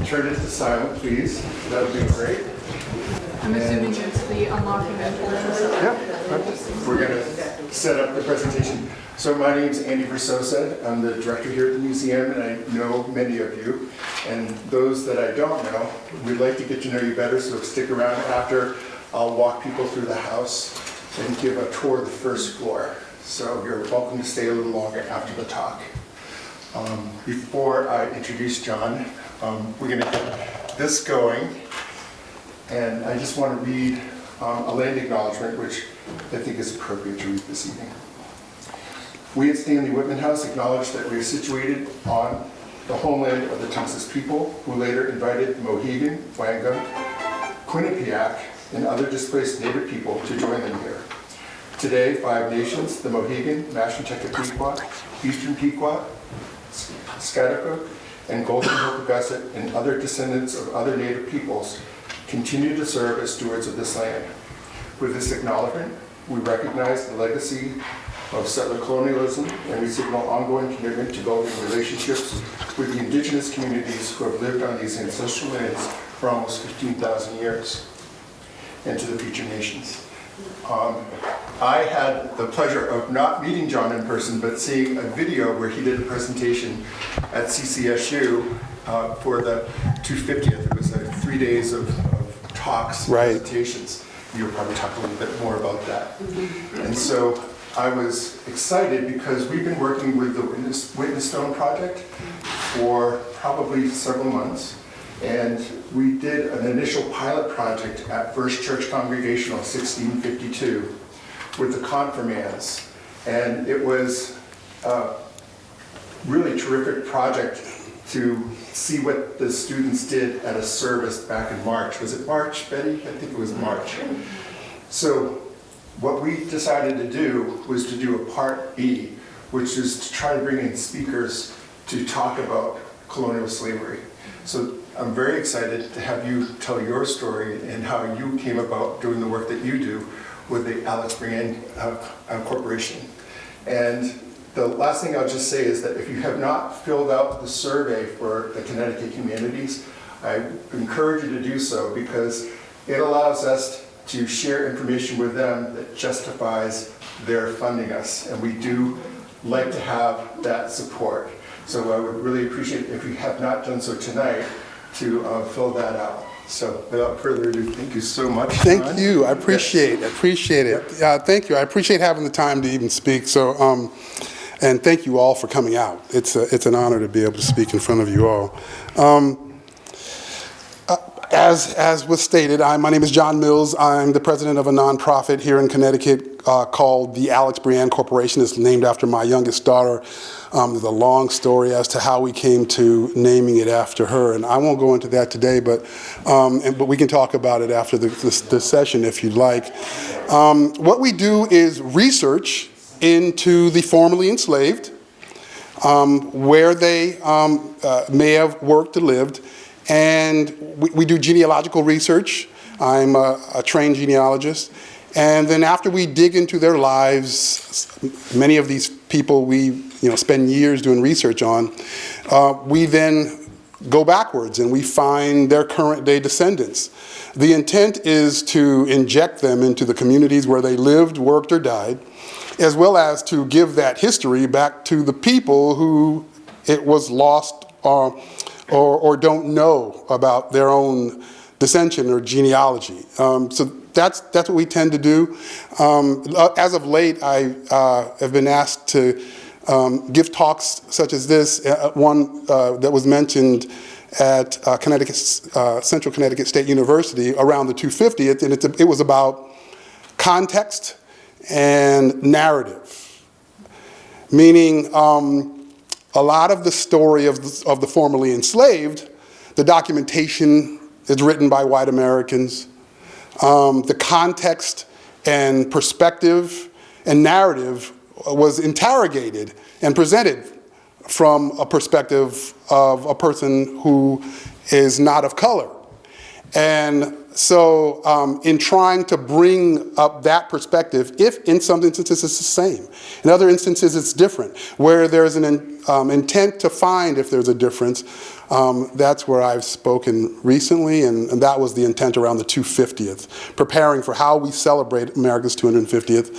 turn it to silent, please. That would be great. I'm assuming it's the unlocking and Yeah. We're going to set up the presentation. So my name is Andy Versosa. I'm the director here at the museum, and I know many of you. And those that I don't know, we'd like to get to know you better, so stick around after. I'll walk people through the house and give a tour of the first floor. So you're welcome to stay a little longer after the talk. Before I introduce John, we're going to get this going. And I just want to read a land acknowledgement, which I think is appropriate to read this evening. We at Stanley-Whitman House acknowledge that we are situated on the homeland of the Texas people, who later invited the Mohegan, Wangum, Quinnipiac, and other displaced Native people to join them here. Today, 5 nations, the Mohegan, Mashantucket Pequot, Eastern Pequot, Schaghticoke, and Golden Hope-Gussit, and other descendants of other Native peoples, continue to serve as stewards of this land. With this acknowledgement, we recognize the legacy of settler colonialism, and we signal ongoing commitment to building relationships with the indigenous communities who have lived on these ancestral lands for almost 15,000 years, and to the future nations. I had the pleasure of not meeting John in person, but seeing a video where he did a presentation at CCSU for the 250th. It was 3 days of talks, right. Presentations. You'll probably talk a little bit more about that. And so I was excited because we've been working with the Witness Stone Project for probably several months. And we did an initial pilot project at First Church Congregational 1652 with the confirmands. And it was a really terrific project to see what the students did at a service back in March. Was it March, Betty? I think it was March. So what we decided to do was to do a part B, which is to try to bring in speakers to talk about colonial slavery. So I'm very excited to have you tell your story and how you came about doing the work that you do with the Alex Brand Corporation. And the last thing I'll just say is that if you have not filled out the survey for the Connecticut communities, I encourage you to do so, because it allows us to share information with them that justifies their funding us. And we do like to have that support. So I would really appreciate it if you have not done so tonight to fill that out. So without further ado, thank you so much. Thank John. you. I appreciate it. Appreciate it. Thank you. I appreciate having the time to even speak. So, and thank you all for coming out. It's an honor to be able to speak in front of you all. As was stated, my name is John Mills. I'm the president of a nonprofit here in Connecticut called the Alex Brand Corporation. It's named after my youngest daughter. There's a long story as to how we came to naming it after her, and I won't go into that today, but we can talk about it after the session if you'd like. What we do is research into the formerly enslaved, where they may have worked or lived, and we do genealogical research. I'm a trained genealogist. And then after we dig into their lives, many of these people we spend years doing research on, we then go backwards and we find their current day descendants. The intent is to inject them into the communities where they lived, worked, or died, as well as to give that history back to the people who it was lost or don't know about their own dissension or genealogy. So that's what we tend to do. As of late, I have been asked to give talks such as this, one that was mentioned at Central Connecticut State University around the 250th, and it was about context and narrative, meaning a lot of the story of the formerly enslaved, the documentation is written by white Americans. The context and perspective and narrative was interrogated and presented from a perspective of a person who is not of color. And So in trying to bring up that perspective, if in some instances it's the same, in other instances it's different, where there's an intent to find if there's a difference, that's where I've spoken recently, and that was the intent around the 250th, preparing for how we celebrate America's 250th,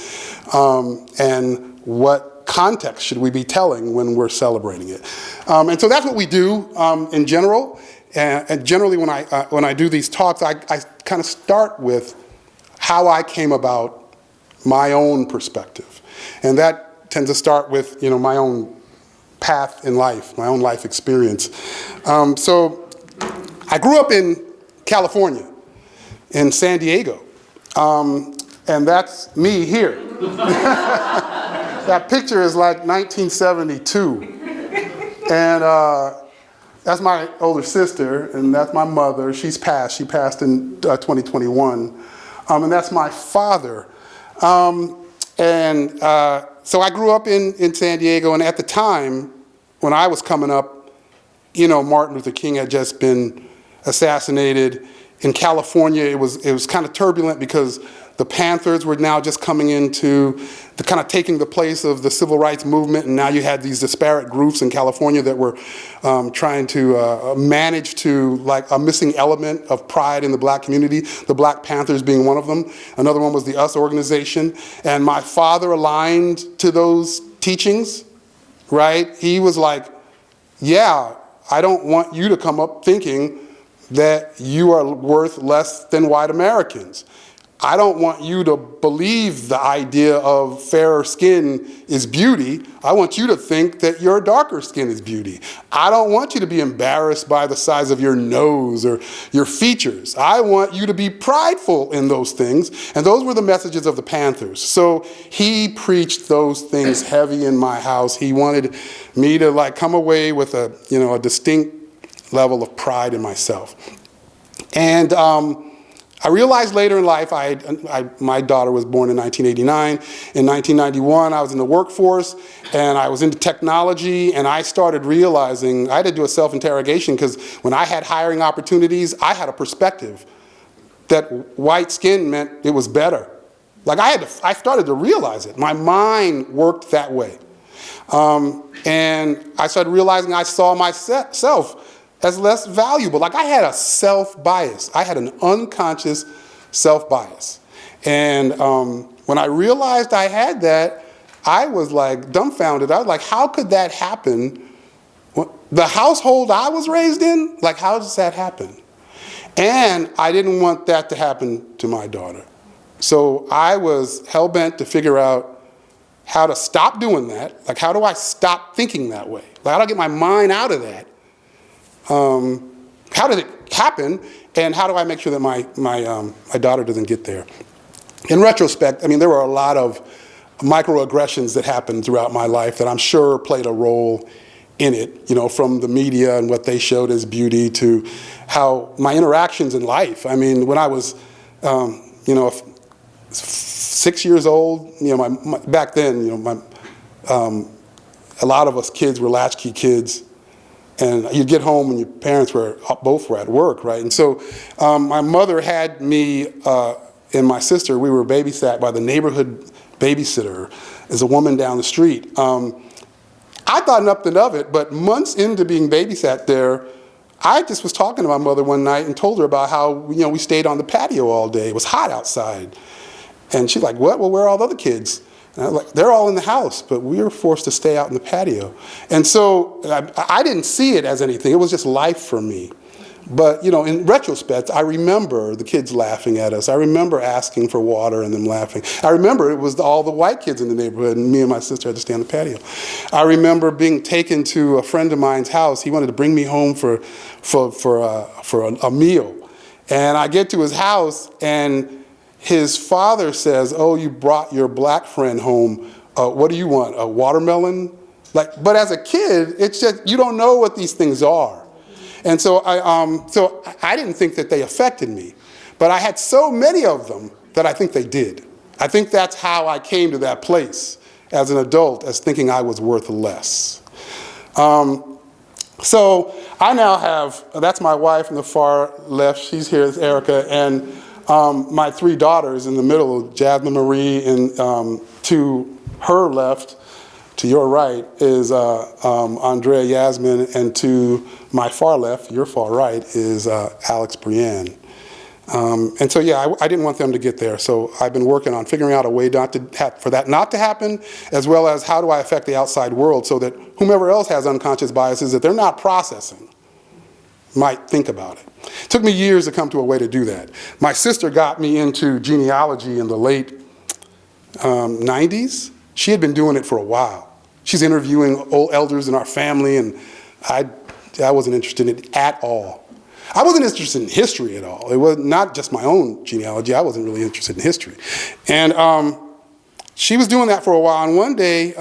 and what context should we be telling when we're celebrating it. And so that's what we do in general. And generally, when I do these talks, I kind of start with how I came about my own perspective, and that tends to start with my own path in life, my own life experience. So I grew up in California, in San Diego, and that's me here. That picture is like 1972, and. That's my older sister, and that's my mother. She's passed. She passed in 2021. And that's my father. So I grew up in San Diego, and at the time, when I was coming up, Martin Luther King had just been assassinated. In California, it was kind of turbulent because the Panthers were now just coming into the kind of taking the place of the civil rights movement, and now you had these disparate groups in California that were trying to manage to like a missing element of pride in the black community, the Black Panthers being one of them. Another one was the US organization, and my father aligned to those teachings, right? He was like, yeah, I don't want you to come up thinking that you are worth less than white Americans. I don't want you to believe the idea of fairer skin is beauty. I want you to think that your darker skin is beauty. I don't want you to be embarrassed by the size of your nose or your features. I want you to be prideful in those things. And those were the messages of the Panthers. So he preached those things heavy in my house. He wanted me to like come away with a distinct level of pride in myself. And I realized later in life, my daughter was born in 1989. In 1991, I was in the workforce, and I was into technology, and I started realizing, I had to do a self-interrogation, because when I had hiring opportunities, I had a perspective that white skin meant it was better. Like I started to realize it. My mind worked that way. And I started realizing I saw myself as less valuable. Like I had a self-bias. I had an unconscious self-bias. And when I realized I had that, I was like dumbfounded. I was like, how could that happen? The household I was raised in, like how does that happen? And I didn't want that to happen to my daughter. So I was hell-bent to figure out how to stop doing that. Like how do I stop thinking that way? Like how do I get my mind out of that? How did it happen, and how do I make sure that my daughter doesn't get there? In retrospect, I mean, there were a lot of microaggressions that happened throughout my life that I'm sure played a role in it, from the media and what they showed as beauty to how my interactions in life. I mean, when I was, 6 years old, back then, a lot of us kids were latchkey kids. And you'd get home when your parents both were at work, right? And so my mother had me and my sister, we were babysat by the neighborhood babysitter as a woman down the street. I thought nothing of it, but months into being babysat there, I just was talking to my mother one night and told her about how we stayed on the patio all day. It was hot outside. And she's like, what? Well, where are all the other kids? And I was like, they're all in the house, but we were forced to stay out in the patio. And so I didn't see it as anything. It was just life for me. But, in retrospect, I remember the kids laughing at us. I remember asking for water and them laughing. I remember it was all the white kids in the neighborhood, and me and my sister had to stay on the patio. I remember being taken to a friend of mine's house. He wanted to bring me home for a meal. And I get to his house, and his father says, oh, you brought your black friend home. What do you want, a watermelon? But as a kid, it's just, you don't know what these things are. And so I didn't think that they affected me. But I had so many of them that I think they did. I think that's how I came to that place as an adult, as thinking I was worth less. So I now have, that's my wife in the far left, she's here, it's Erica, and my 3 daughters in the middle, Jasmine Marie, and to her left, to your right, is Andrea Yasmin, and to my far left, your far right, is Alex Brienne. And so, yeah, I didn't want them to get there, so I've been working on figuring out a way for that not to happen, as well as how do I affect the outside world so that whomever else has unconscious biases that they're not processing might think about it. It took me years to come to a way to do that. My sister got me into genealogy in the late 90s. She had been doing it for a while. She's interviewing old elders in our family, and I wasn't interested in it at all. I wasn't interested in history at all. It was not just my own genealogy. I wasn't really interested in history. And she was doing that for a while, and one day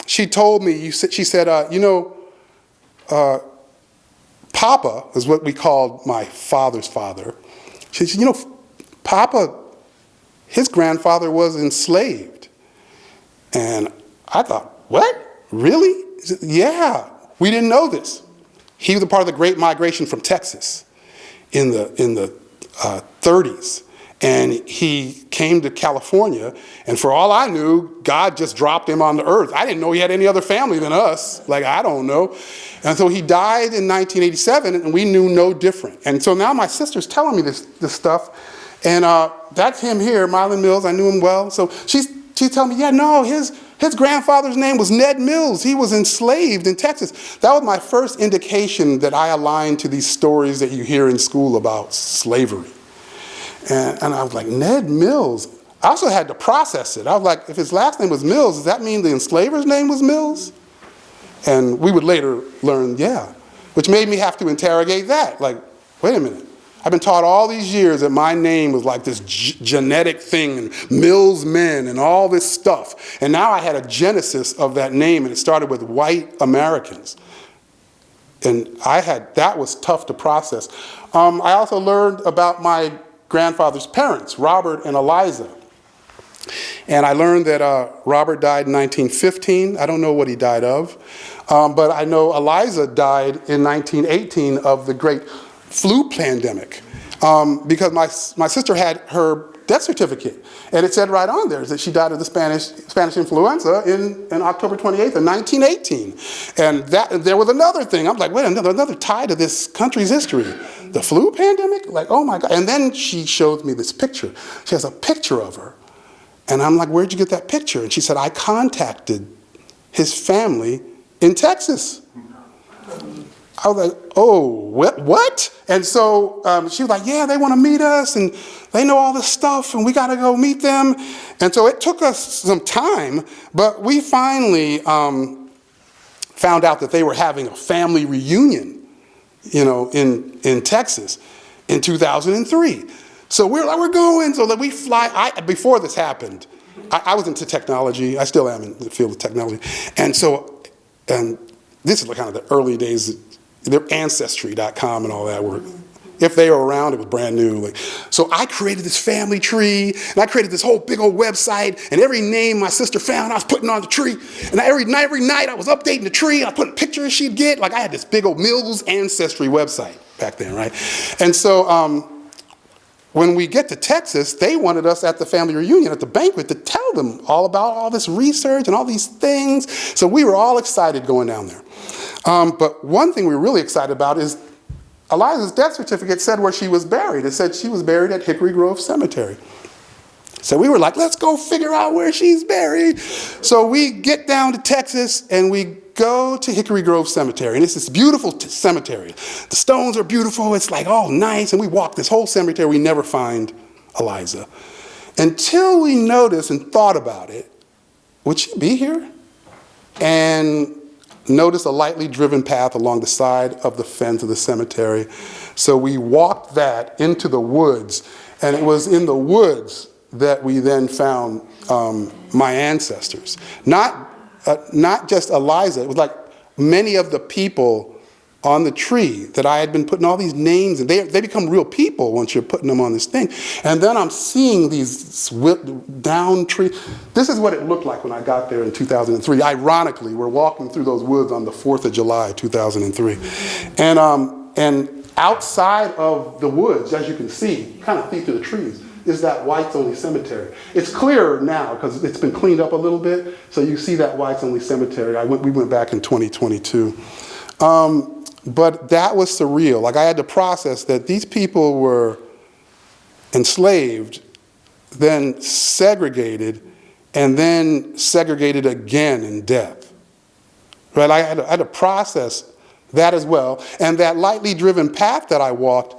she told me, she said, Papa is what we called my father's father. She said, Papa, his grandfather was enslaved. And I thought, what? Really? He said, yeah, we didn't know this. He was a part of the Great Migration from Texas in the 30s. And he came to California, and for all I knew, God just dropped him on the earth. I didn't know he had any other family than us. Like, I don't know. And so he died in 1987, and we knew no different. And so now my sister's telling me this stuff, and that's him here, Mylan Mills. I knew him well. So she's telling me, yeah, no, his grandfather's name was Ned Mills. He was enslaved in Texas. That was my first indication that I aligned to these stories that you hear in school about slavery. And I was like, Ned Mills? I also had to process it. I was like, if his last name was Mills, does that mean the enslaver's name was Mills? And we would later learn, yeah, which made me have to interrogate that. Like, wait a minute. I've been taught all these years that my name was like this genetic thing, and Mills men and all this stuff. And now I had a genesis of that name, and it started with white Americans. And that was tough to process. I also learned about my grandfather's parents, Robert and Eliza. And I learned that Robert died in 1915. I don't know what he died of. But I know Eliza died in 1918 of the great flu pandemic, because my sister had her death certificate, and it said right on there that she died of the Spanish influenza in October 28th of 1918. And there was another thing. I'm like, wait, another tie to this country's history. The flu pandemic? Like, oh my God. And then she showed me this picture. She has a picture of her. And I'm like, where'd you get that picture? And she said, I contacted his family in Texas. I was like, oh, what? And so she was like, yeah, they want to meet us, and they know all this stuff, and we got to go meet them. And so it took us some time, but we finally found out that they were having a family reunion, in Texas in 2003. So we're like, we're going. So that we fly. Before this happened, I was into technology. I still am in the field of technology. And so, this is like kind of the early days. Their Ancestry.com and all that were, if they were around, it was brand new. So I created this family tree, and I created this whole big old website, and every name my sister found, I was putting on the tree. And every night I was updating the tree, and I put a picture she'd get. Like, I had this big old Mills Ancestry website back then, right? And so when we get to Texas, they wanted us at the family reunion, at the banquet, to tell them all about all this research and all these things. So we were all excited going down there. But one thing we were really excited about is Eliza's death certificate said where she was buried. It said she was buried at Hickory Grove Cemetery. So we were like, let's go figure out where she's buried. So we get down to Texas, and we go to Hickory Grove Cemetery. And it's this beautiful cemetery. The stones are beautiful. It's like all nice. And we walk this whole cemetery. We never find Eliza. Until we noticed and thought about it, would she be here? And noticed a lightly driven path along the side of the fence of the cemetery. So we walked that into the woods, and it was in the woods that we then found my ancestors. Not just Eliza. It was like many of the people on the tree that I had been putting all these names, and they become real people once you're putting them on this thing. And then I'm seeing these down trees. This is what it looked like when I got there in 2003. Ironically, we're walking through those woods on the 4th of July, 2003. And outside of the woods, as you can see, kind of see through the trees, is that whites-only cemetery. It's clearer now because it's been cleaned up a little bit, so you see that whites-only cemetery. We went back in 2022. But that was surreal. Like, I had to process that these people were enslaved, then segregated, and then segregated again in death. Right? I had to process that as well. And that lightly driven path that I walked,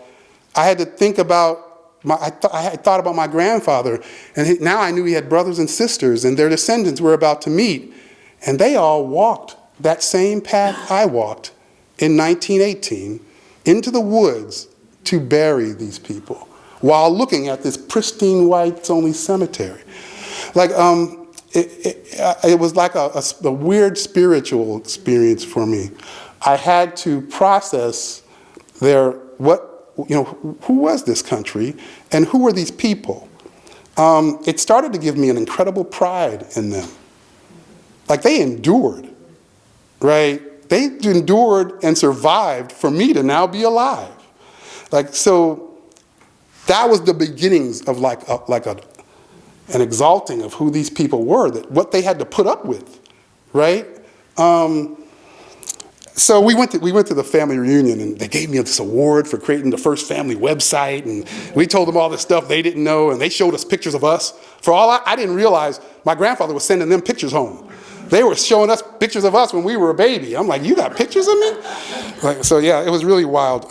I had to think about, I had thought about my grandfather, and now I knew he had brothers and sisters, and their descendants were about to meet, and they all walked that same path I walked in 1918 into the woods to bury these people while looking at this pristine whites-only cemetery. Like, it was like a weird spiritual experience for me. I had to process who was this country and who were these people? It started to give me an incredible pride in them. Like, they endured, right? They endured and survived for me to now be alive. Like, so that was the beginnings of an exalting of who these people were, that what they had to put up with, right? So we went to the family reunion, and they gave me this award for creating the first family website, and we told them all this stuff they didn't know, and they showed us pictures of us. For all I didn't realize my grandfather was sending them pictures home. They were showing us pictures of us when we were a baby. I'm like, you got pictures of me? So yeah, it was really wild.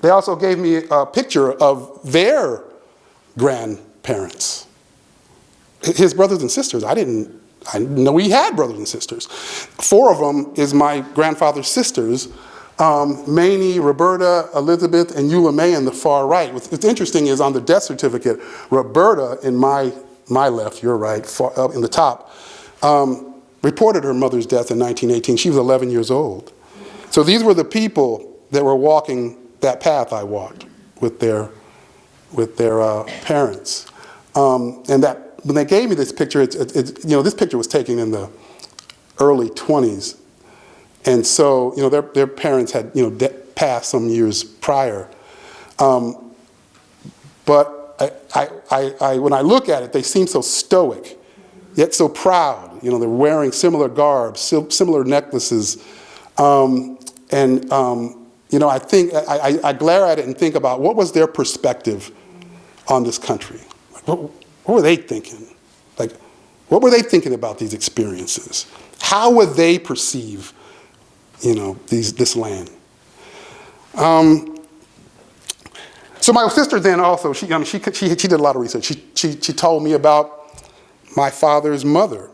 They also gave me a picture of their grandparents, his brothers and sisters. I didn't know he had brothers and sisters. 4 of them is my grandfather's sisters, Mamie, Roberta, Elizabeth, and Eula May in the far right. What's interesting is on the death certificate, Roberta in my left, your right, up in the top, reported her mother's death in 1918. She was 11 years old. So these were the people that were walking that path I walked with their parents. And that when they gave me this picture, this picture was taken in the early 20s. And so, their parents had, passed some years prior. But when I look at it, they seem so stoic, yet so proud. They're wearing similar garbs, similar necklaces. I think, I glare at it and think about what was their perspective on this country. What were they thinking? Like, what were they thinking about these experiences? How would they perceive, this land? So my sister then also, she did a lot of research. She told me about my father's mother.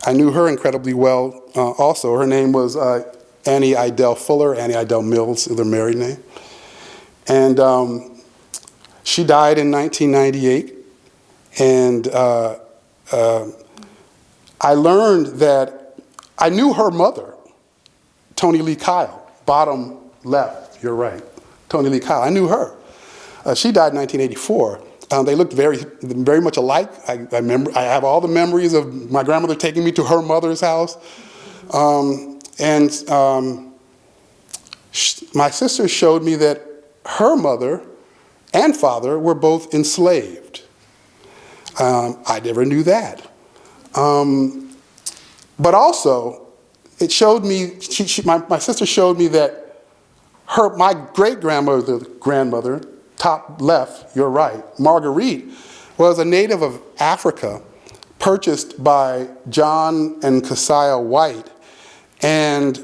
I knew her incredibly well also. Her name was Annie Idell Fuller. Annie Idell Mills is her married name. And she died in 1998. And I learned that I knew her mother, Toni Lee Kyle, bottom left, you're right, Toni Lee Kyle. I knew her. She died in 1984. They looked very, very much alike. I have all the memories of my grandmother taking me to her mother's house. My sister showed me that her mother and father were both enslaved. I never knew that. But also, it showed me, my sister showed me that my great-grandmother, top left, you're right, Marguerite, was a native of Africa, purchased by John and Keziah White. And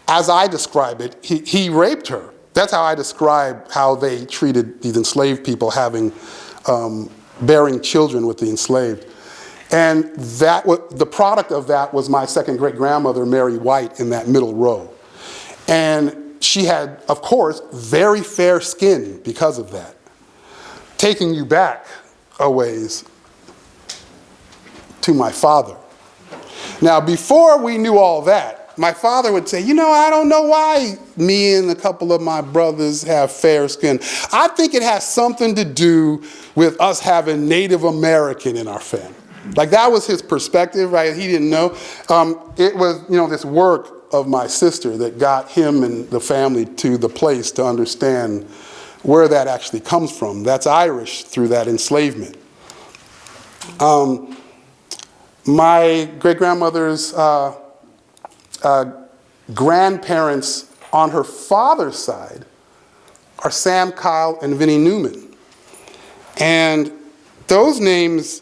as I describe it, he raped her. That's how I describe how they treated these enslaved people bearing children with the enslaved. And the product of that was my second great-grandmother, Mary White, in that middle row. And she had, of course, very fair skin because of that. Taking you back a ways to my father. Now, before we knew all that, my father would say, I don't know why me and a couple of my brothers have fair skin. I think it has something to do with us having Native American in our family. Like, that was his perspective, right? He didn't know. It was, this work of my sister that got him and the family to the place to understand where that actually comes from. That's Irish through that enslavement. My great-grandmother's grandparents on her father's side are Sam Kyle and Vinnie Newman. And those names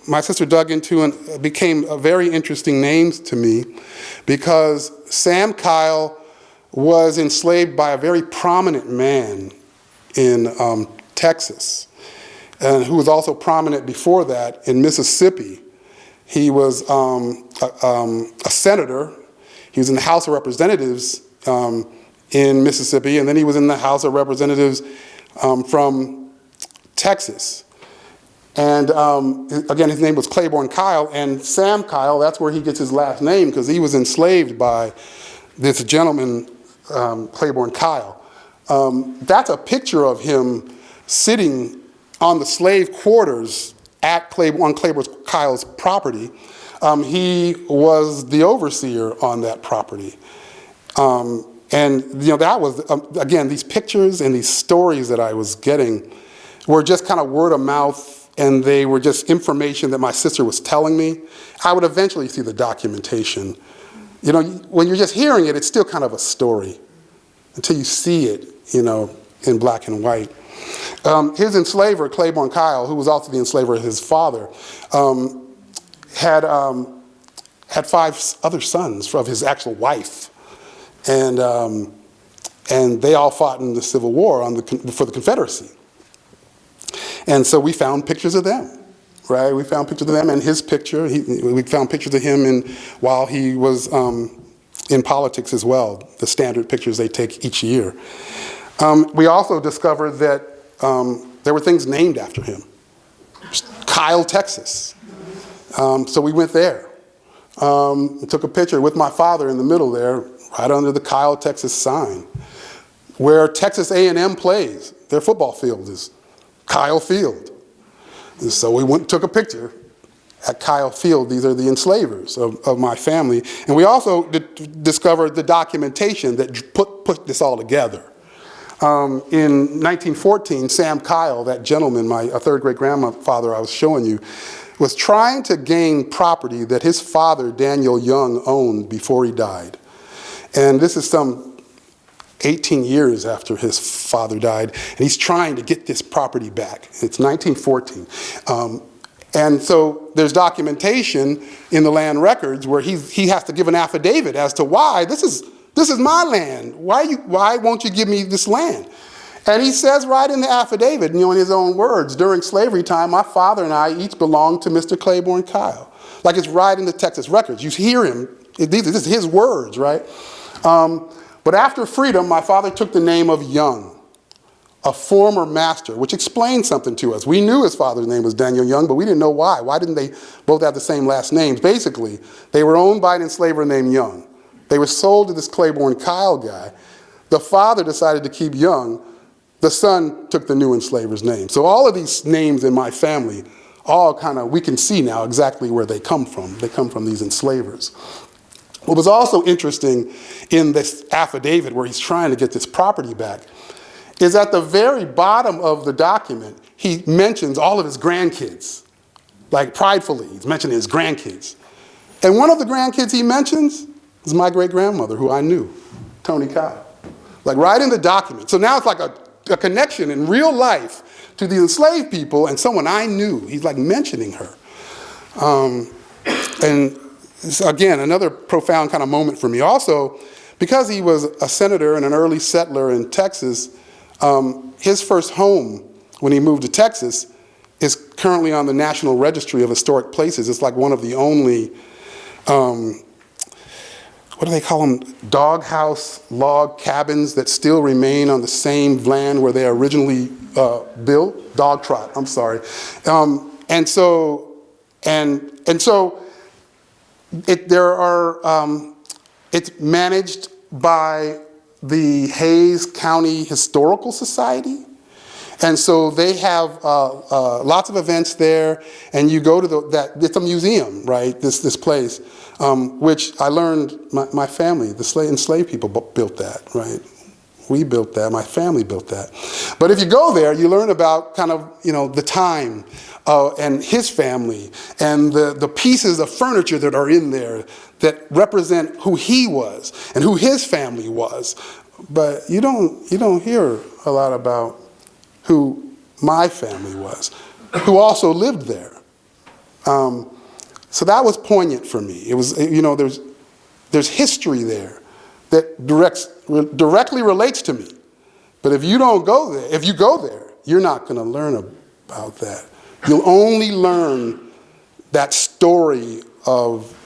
my sister dug into and became very interesting names to me, because Sam Kyle was enslaved by a very prominent man in Texas, and who was also prominent before that in Mississippi. He was a senator. He was in the House of Representatives in Mississippi, and then he was in the House of Representatives from Texas. And again, his name was Claiborne Kyle, and Sam Kyle, that's where he gets his last name, because he was enslaved by this gentleman, Claiborne Kyle. That's a picture of him sitting on the slave quarters on Claiborne Kyle's property. He was the overseer on that property. And that was, again, these pictures and these stories that I was getting were just kind of word of mouth, and they were just information that my sister was telling me. I would eventually see the documentation. When you're just hearing it, it's still kind of a story until you see it, in black and white. His enslaver, Claiborne Kyle, who was also the enslaver of his father, had 5 other sons of his actual wife, and they all fought in the Civil War for the Confederacy. And so we found pictures of them, right? We found pictures of them, and his picture. We found pictures of him while he was in politics as well. The standard pictures they take each year. We also discovered that there were things named after him. Kyle, Texas. So we went there. Took a picture with my father in the middle there, right under the Kyle, Texas sign, where Texas A&M plays. Their football field is Kyle Field. And so we went and took a picture at Kyle Field. These are the enslavers of my family. And we also discovered the documentation that put this all together. In 1914, Sam Kyle, that gentleman, my third great-grandfather I was showing you, was trying to gain property that his father, Daniel Young, owned before he died. And this is some 18 years after his father died, and he's trying to get this property back. It's 1914. And so there's documentation in the land records where he has to give an affidavit as to why this is my land. Why won't you give me this land? And he says right in the affidavit, in his own words, during slavery time, my father and I each belonged to Mr. Claiborne Kyle. Like, it's right in the Texas records. You hear him. This is his words, right? But after freedom, my father took the name of Young, a former master, which explained something to us. We knew his father's name was Daniel Young, but we didn't know why. Why didn't they both have the same last names? Basically, they were owned by an enslaver named Young. They were sold to this Claiborne Kyle guy. The father decided to keep Young. The son took the new enslaver's name. So all of these names in my family, we can see now exactly where they come from. They come from these enslavers. What was also interesting in this affidavit where he's trying to get this property back is at the very bottom of the document, he mentions all of his grandkids. Like, pridefully, he's mentioning his grandkids. And one of the grandkids he mentions is my great-grandmother, who I knew, Tony Kyle. Like, right in the document. So now it's like a connection in real life to the enslaved people and someone I knew. He's like mentioning her. And so again, another profound kind of moment for me. Also, because he was a senator and an early settler in Texas, his first home when he moved to Texas is currently on the National Registry of Historic Places. It's like one of the only, what do they call them? Doghouse log cabins that still remain on the same land where they originally built. Dog trot, I'm sorry. And so there are It's managed by the Hayes County Historical Society. And so they have lots of events there, and you go to it's a museum, right, this place, which I learned my family, the enslaved people built that, right? We built that, my family built that. But if you go there, you learn about kind of, the time and his family and the pieces of furniture that are in there that represent who he was and who his family was. But you don't hear a lot about who my family was, who also lived there. So that was poignant for me. It was, there's history there that directly relates to me. But if you go there, you're not going to learn about that. You'll only learn that story of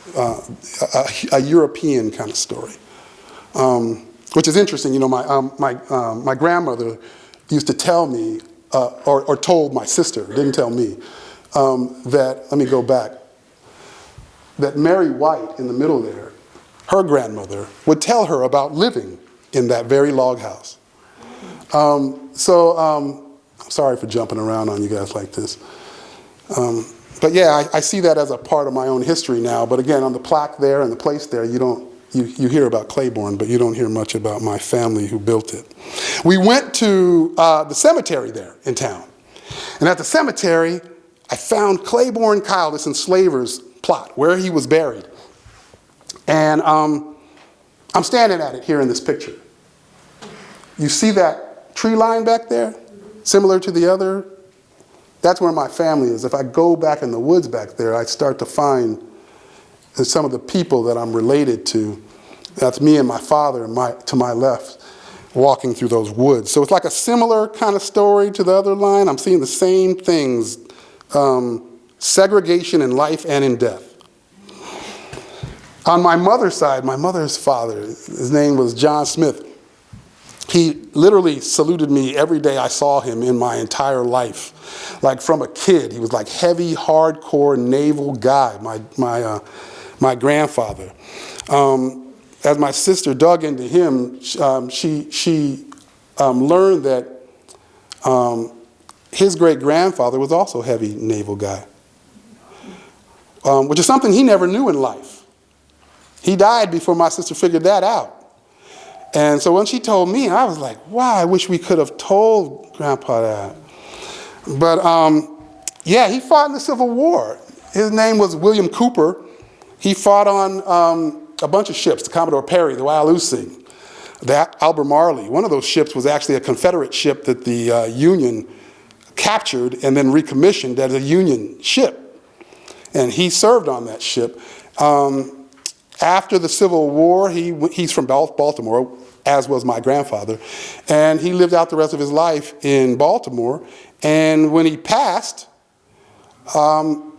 a European kind of story, which is interesting. My grandmother used to tell me, or told my sister, didn't tell me, let me go back, that Mary White in the middle there, her grandmother, would tell her about living in that very log house. I'm sorry for jumping around on you guys like this. But yeah, I see that as a part of my own history now. But again, on the plaque there and the place there, you hear about Claiborne, but you don't hear much about my family who built it. We went to the cemetery there in town. And at the cemetery, I found Claiborne Kyle, this enslaver's plot, where he was buried. And I'm standing at it here in this picture. You see that tree line back there, similar to the other? That's where my family is. If I go back in the woods back there, I start to find some of the people that I'm related to. That's me and my father to my left, walking through those woods. So it's like a similar kind of story to the other line. I'm seeing the same things, segregation in life and in death. On my mother's side, my mother's father, his name was John Smith. He literally saluted me every day I saw him in my entire life. Like from a kid, he was like heavy, hardcore naval guy, my grandfather. As my sister dug into him, she learned that his great-grandfather was also a heavy naval guy, which is something he never knew in life. He died before my sister figured that out. And so when she told me, I was like, wow, I wish we could have told Grandpa that. But yeah, he fought in the Civil War. His name was William Cooper. He fought on a bunch of ships, the Commodore Perry, the Wyalusing, the Albemarle. One of those ships was actually a Confederate ship that the Union captured and then recommissioned as a Union ship. And he served on that ship. After the Civil War, he's from Baltimore, as was my grandfather, and he lived out the rest of his life in Baltimore. And when he passed,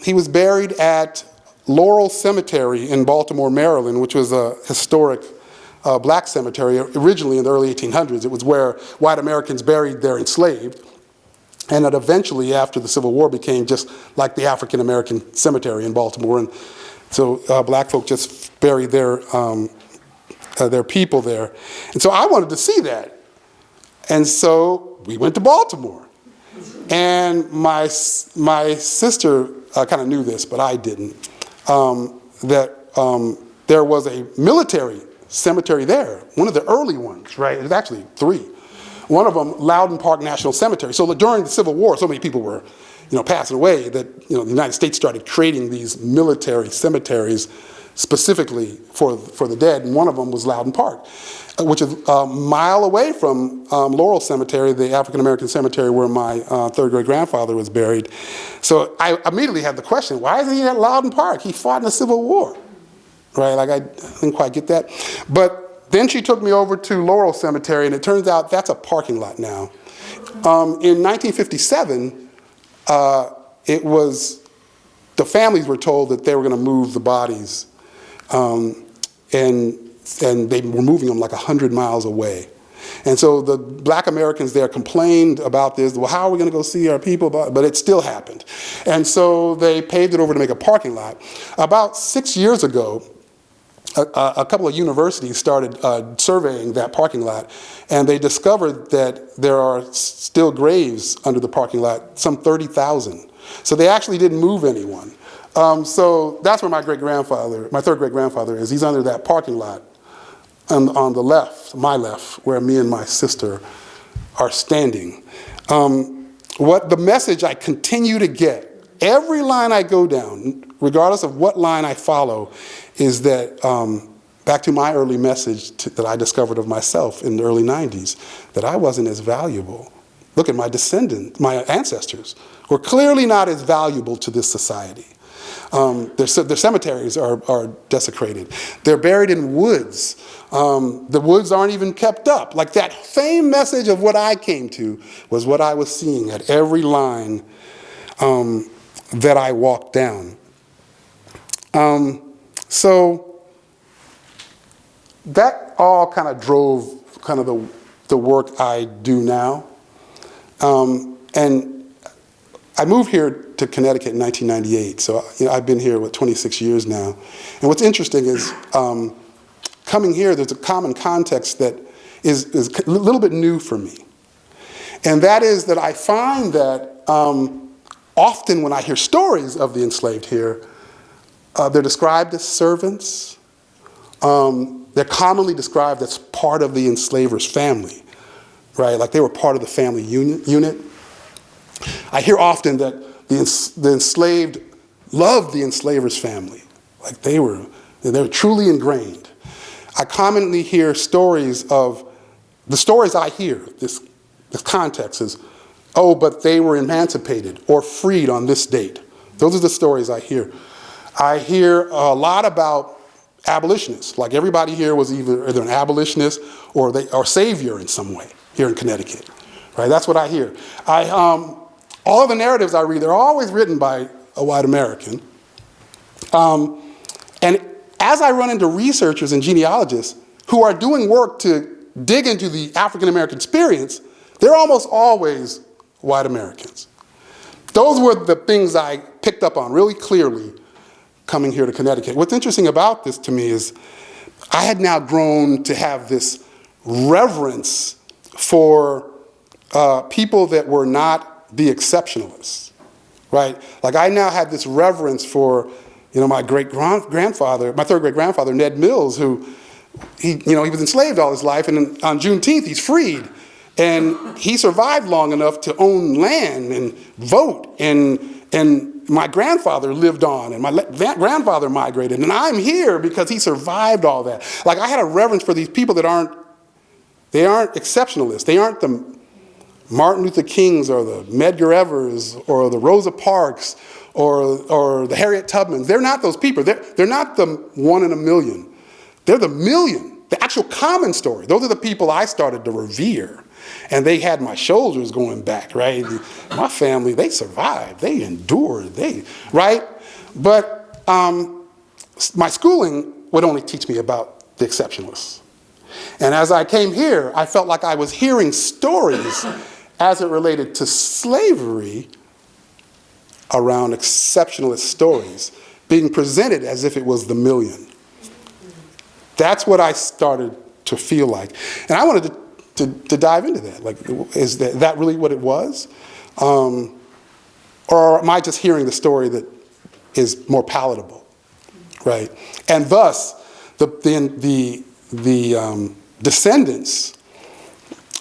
he was buried at Laurel Cemetery in Baltimore, Maryland, which was a historic black cemetery. Originally in the early 1800s, it was where white Americans buried their enslaved. And it eventually, after the Civil War, became just like the African American cemetery in Baltimore. And so black folk just buried their people there. And so I wanted to see that. And so we went to Baltimore. And my sister kind of knew this, but I didn't, that there was a military cemetery there, one of the early ones, right? There's actually 3. One of them, Loudon Park National Cemetery. So during the Civil War, so many people were passing away that the United States started creating these military cemeteries specifically for the dead, and one of them was Loudon Park, which is a mile away from Laurel Cemetery, the African American cemetery where my third great grandfather was buried. So I immediately had the question, why isn't he at Loudon Park? He fought in the Civil War, right? Like I didn't quite get that. But then she took me over to Laurel Cemetery, and it turns out that's a parking lot now. In 1957, the families were told that they were going to move the bodies, and they were moving them like 100 miles away. And so the black Americans there complained about this. Well, how are we going to go see our people? But it still happened. And so they paved it over to make a parking lot. About 6 years ago, a couple of universities started surveying that parking lot, and they discovered that there are still graves under the parking lot, some 30,000. So they actually didn't move anyone. So that's where my third great-grandfather is. He's under that parking lot on the left, my left, where me and my sister are standing. What the message I continue to get, every line I go down, regardless of what line I follow, is that, back to my early message that I discovered of myself in the early 90s, that I wasn't as valuable. Look at my descendants, my ancestors, were clearly not as valuable to this society. Their cemeteries are desecrated. They're buried in woods. The woods aren't even kept up. Like that same message of what I came to was what I was seeing at every line that I walked down. So that all kind of drove kind of the work I do now. And I moved here to Connecticut in 1998, so I've been here, 26 years now. And what's interesting is coming here, there's a common context that is a little bit new for me. And that is that I find that often when I hear stories of the enslaved here, they're described as servants. They're commonly described as part of the enslaver's family, right? Like they were part of the family unit. I hear often that the enslaved loved the enslaver's family, like they were truly ingrained. I commonly hear stories of, the stories I hear, this context is, oh, but they were emancipated or freed on this date. Those are the stories I hear. I hear a lot about abolitionists, like everybody here was either an abolitionist or savior in some way here in Connecticut, right? That's what I hear. All of the narratives I read, they're always written by a white American. And as I run into researchers and genealogists who are doing work to dig into the African American experience, they're almost always white Americans. Those were the things I picked up on really clearly coming here to Connecticut. What's interesting about this to me is I had now grown to have this reverence for people that were not the exceptionalists, right? Like I now had this reverence for, my third great-grandfather, Ned Mills, who, he was enslaved all his life, and on Juneteenth he's freed. And he survived long enough to own land and vote, and my grandfather lived on, and my grandfather migrated, and I'm here because he survived all that. Like I had a reverence for these people that aren't exceptionalists. They aren't the Martin Luther Kings or the Medgar Evers or the Rosa Parks or the Harriet Tubmans. They're not those people. They're not the one in a million. They're the million, the actual common story. Those are the people I started to revere. And they had my shoulders going back, right? My family, they survived, they endured, right? But my schooling would only teach me about the exceptionalists. And as I came here, I felt like I was hearing stories as it related to slavery around exceptionalist stories being presented as if it was the million. That's what I started to feel like. And I wanted to dive into that. Like, is that really what it was? Or am I just hearing the story that is more palatable, right? And thus, the descendants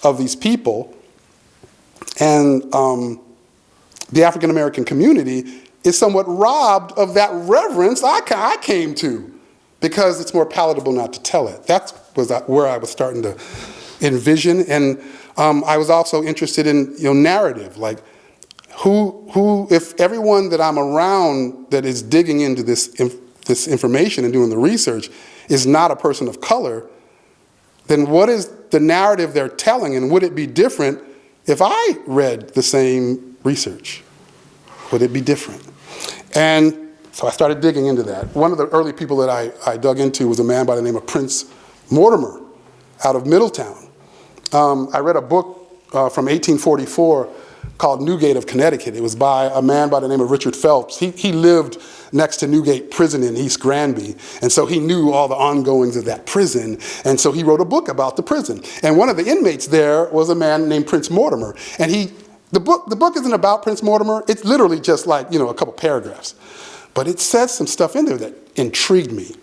of these people and the African American community is somewhat robbed of that reverence I came to, because it's more palatable not to tell it. That was where I was starting to envision, and I was also interested in narrative, like who if everyone that I'm around that is digging into this information and doing the research is not a person of color, then what is the narrative they're telling, and would it be different if I read the same research? Would it be different? And so I started digging into that. One of the early people that I dug into was a man by the name of Prince Mortimer out of Middletown. I read a book from 1844 called Newgate of Connecticut. It was by a man by the name of Richard Phelps. He lived next to Newgate Prison in East Granby, and so he knew all the ongoings of that prison, and so he wrote a book about the prison. And one of the inmates there was a man named Prince Mortimer, and the book isn't about Prince Mortimer. It's literally just like, a couple paragraphs. But it says some stuff in there that intrigued me.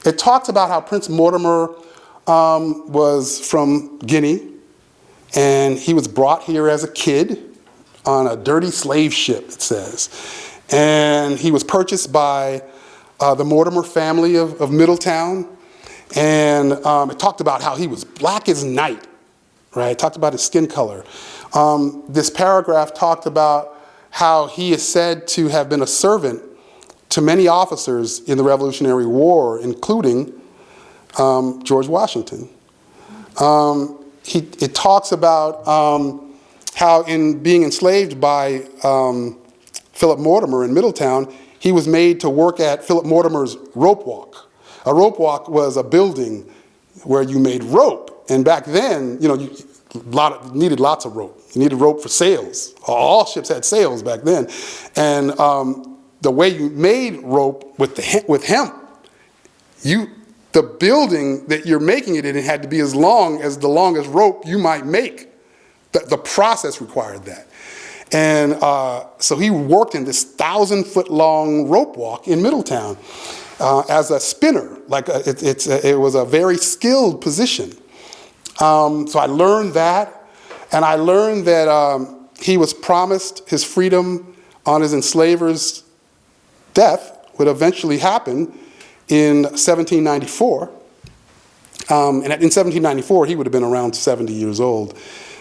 It talks about how Prince Mortimer was from Guinea, and he was brought here as a kid on a dirty slave ship, it says. And he was purchased by the Mortimer family of Middletown. And it talked about how he was black as night, right? It talked about his skin color. This paragraph talked about how he is said to have been a servant to many officers in the Revolutionary War, including George Washington. It talks about how in being enslaved by Philip Mortimer in Middletown, he was made to work at Philip Mortimer's rope walk. A rope walk was a building where you made rope. And back then, you needed lots of rope. You needed rope for sails. All ships had sails back then. And the way you made rope with hemp, the building that you're making it in, it had to be as long as the longest rope you might make. The process required that. And so he worked in this 1,000-foot-long rope walk in Middletown as a spinner. It was a very skilled position. So I learned that, and I learned that he was promised his freedom on his enslaver's death would eventually happen in 1794. And in 1794, he would have been around 70 years old.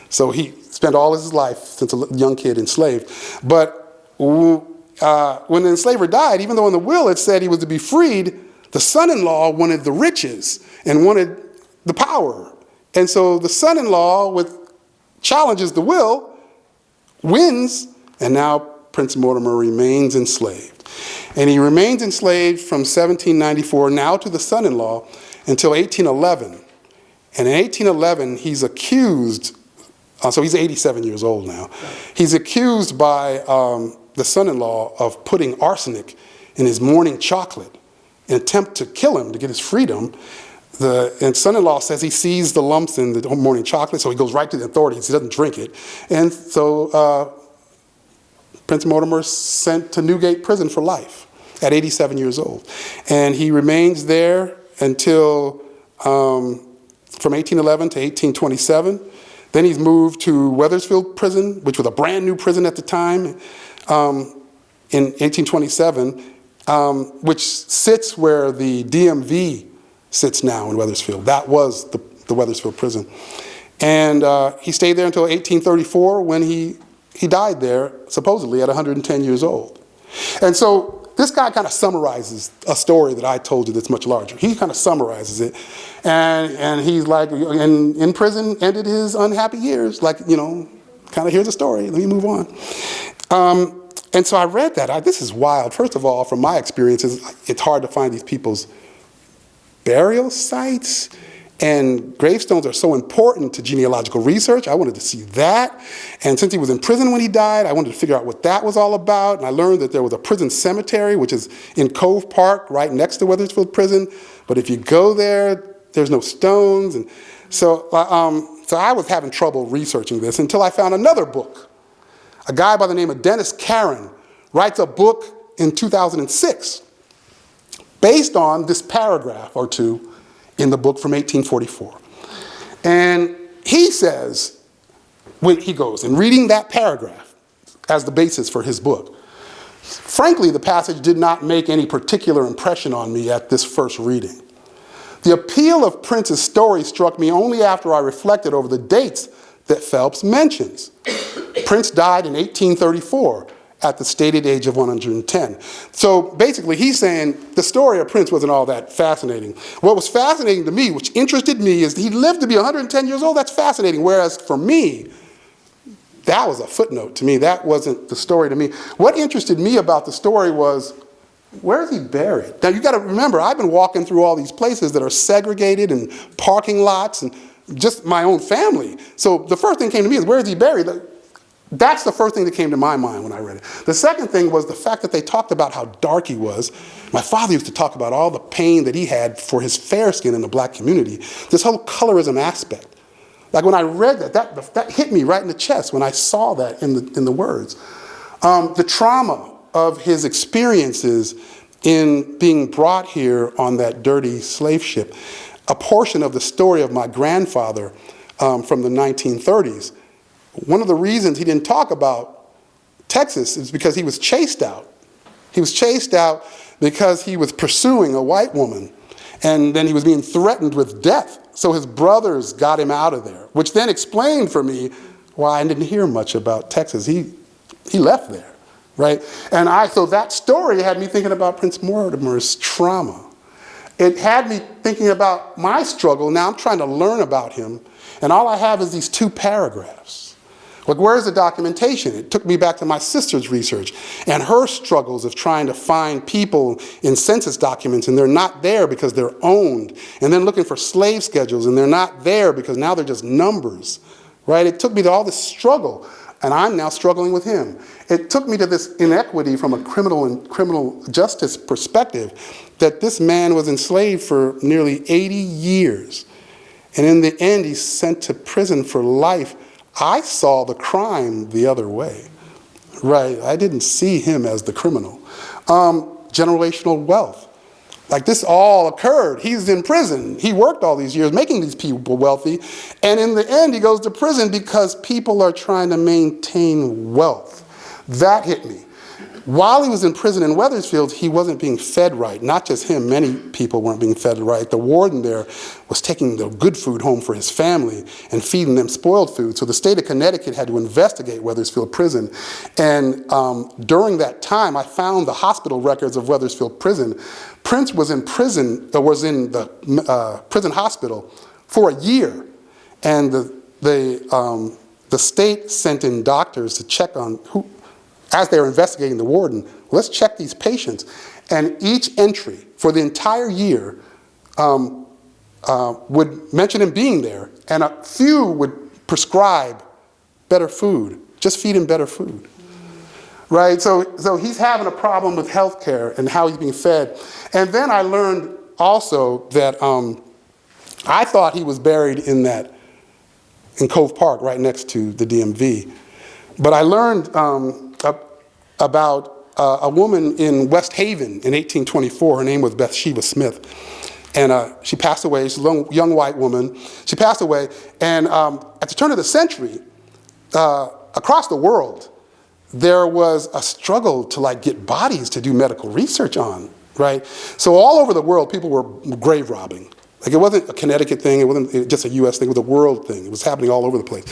So he spent all his life since a young kid enslaved. But when the enslaver died, even though in the will it said he was to be freed, the son-in-law wanted the riches and wanted the power. And so the son-in-law challenges the will, wins, and now Prince Mortimer remains enslaved. And he remains enslaved from 1794 now to the son-in-law until 1811. And in 1811, he's accused, so he's 87 years old now. He's accused by the son-in-law of putting arsenic in his morning chocolate in an attempt to kill him to get his freedom. And son-in-law says he sees the lumps in the morning chocolate, so he goes right to the authorities. He doesn't drink it. And so Prince Mortimer sent to Newgate Prison for life at 87 years old. And he remains there until from 1811 to 1827. Then he's moved to Wethersfield Prison, which was a brand new prison at the time, in 1827, which sits where the DMV sits now in Wethersfield. That was the Wethersfield Prison. And he stayed there until 1834 when he died there, supposedly at 110 years old. And so this guy kind of summarizes a story that I told you that's much larger. He kind of summarizes it. And he's like, in prison, ended his unhappy years. Kind of here's the story. Let me move on. And so I read that. This is wild. First of all, from my experiences, it's hard to find these people's burial sites. And gravestones are so important to genealogical research. I wanted to see that. And since he was in prison when he died, I wanted to figure out what that was all about. And I learned that there was a prison cemetery, which is in Cove Park, right next to Wethersfield Prison. But if you go there, there's no stones. And so I was having trouble researching this until I found another book. A guy by the name of Dennis Caron writes a book in 2006 based on this paragraph or two in the book from 1844. And he says, when he goes, and reading that paragraph as the basis for his book, frankly, the passage did not make any particular impression on me at this first reading. The appeal of Prince's story struck me only after I reflected over the dates that Phelps mentions. Prince died in 1834 at the stated age of 110. So basically he's saying the story of Prince wasn't all that fascinating. What was fascinating to me, which interested me, is he lived to be 110 years old. That's fascinating. Whereas for me, that was a footnote to me. That wasn't the story to me. What interested me about the story was, where is he buried? Now you got to remember, I've been walking through all these places that are segregated and parking lots and just my own family. So the first thing came to me is, where is he buried? that's the first thing that came to my mind when I read it. The second thing was the fact that they talked about how dark he was. My father used to talk about all the pain that he had for his fair skin in the black community, this whole colorism aspect. Like when I read that hit me right in the chest when I saw that in the words. The trauma of his experiences in being brought here on that dirty slave ship. A portion of the story of my grandfather from the 1930s. One of the reasons he didn't talk about Texas is because he was chased out. He was chased out because he was pursuing a white woman, and then he was being threatened with death. So his brothers got him out of there, which then explained for me why I didn't hear much about Texas. He left there, right? And so that story had me thinking about Prince Mortimer's trauma. It had me thinking about my struggle. Now I'm trying to learn about him, and all I have is these 2 paragraphs. Like, where's the documentation? It took me back to my sister's research and her struggles of trying to find people in census documents, and they're not there because they're owned, and then looking for slave schedules, and they're not there because now they're just numbers, right? It took me to all this struggle, and I'm now struggling with him. It took me to this inequity from a criminal justice perspective, that this man was enslaved for nearly 80 years, and in the end, he's sent to prison for life. I saw the crime the other way, right? I didn't see him as the criminal. Generational wealth. Like, this all occurred. He's in prison. He worked all these years making these people wealthy. And in the end, he goes to prison because people are trying to maintain wealth. That hit me. While he was in prison in Wethersfield, he wasn't being fed right. Not just him, many people weren't being fed right. The warden there was taking the good food home for his family and feeding them spoiled food. So the state of Connecticut had to investigate Wethersfield Prison. And during that time, I found the hospital records of Wethersfield Prison. Prince was in prison, was in the prison hospital for a year. And the state sent in doctors to check on who, as they were investigating the warden, let's check these patients. And each entry for the entire year would mention him being there, and a few would prescribe better food, just feed him better food, right? So he's having a problem with health care and how he's being fed. And then I learned also that I thought he was buried in Cove Park, right next to the DMV. But I learned about a woman in West Haven in 1824. Her name was Bathsheba Smith. And she passed away. She's a young white woman. She passed away. And at the turn of the century, across the world, there was a struggle to get bodies to do medical research on, right? So all over the world, people were grave robbing. Like, it wasn't a Connecticut thing, it wasn't just a US thing, it was a world thing. It was happening all over the place.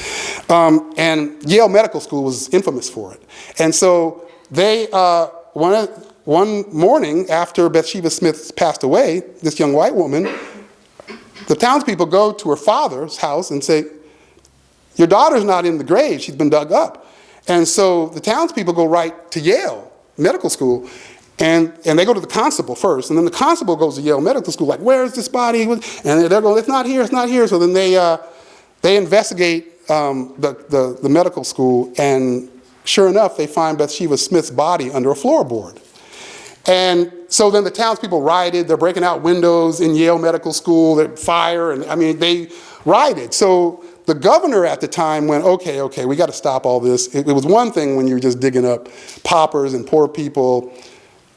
And Yale Medical School was infamous for it. And so they, one morning after Bathsheba Smith passed away, this young white woman, the townspeople go to her father's house and say, your daughter's not in the grave, she's been dug up. And so the townspeople go right to Yale Medical School, and they go to the constable first, and then the constable goes to Yale Medical School, like, where is this body? And they're going, it's not here, it's not here. So then they investigate the medical school, and sure enough, they find Bathsheba Smith's body under a floorboard. And so then the townspeople rioted, they're breaking out windows in Yale Medical School, they fire, and I mean, they rioted. So the governor at the time went, okay, we got to stop all this. It was one thing when you're just digging up paupers and poor people.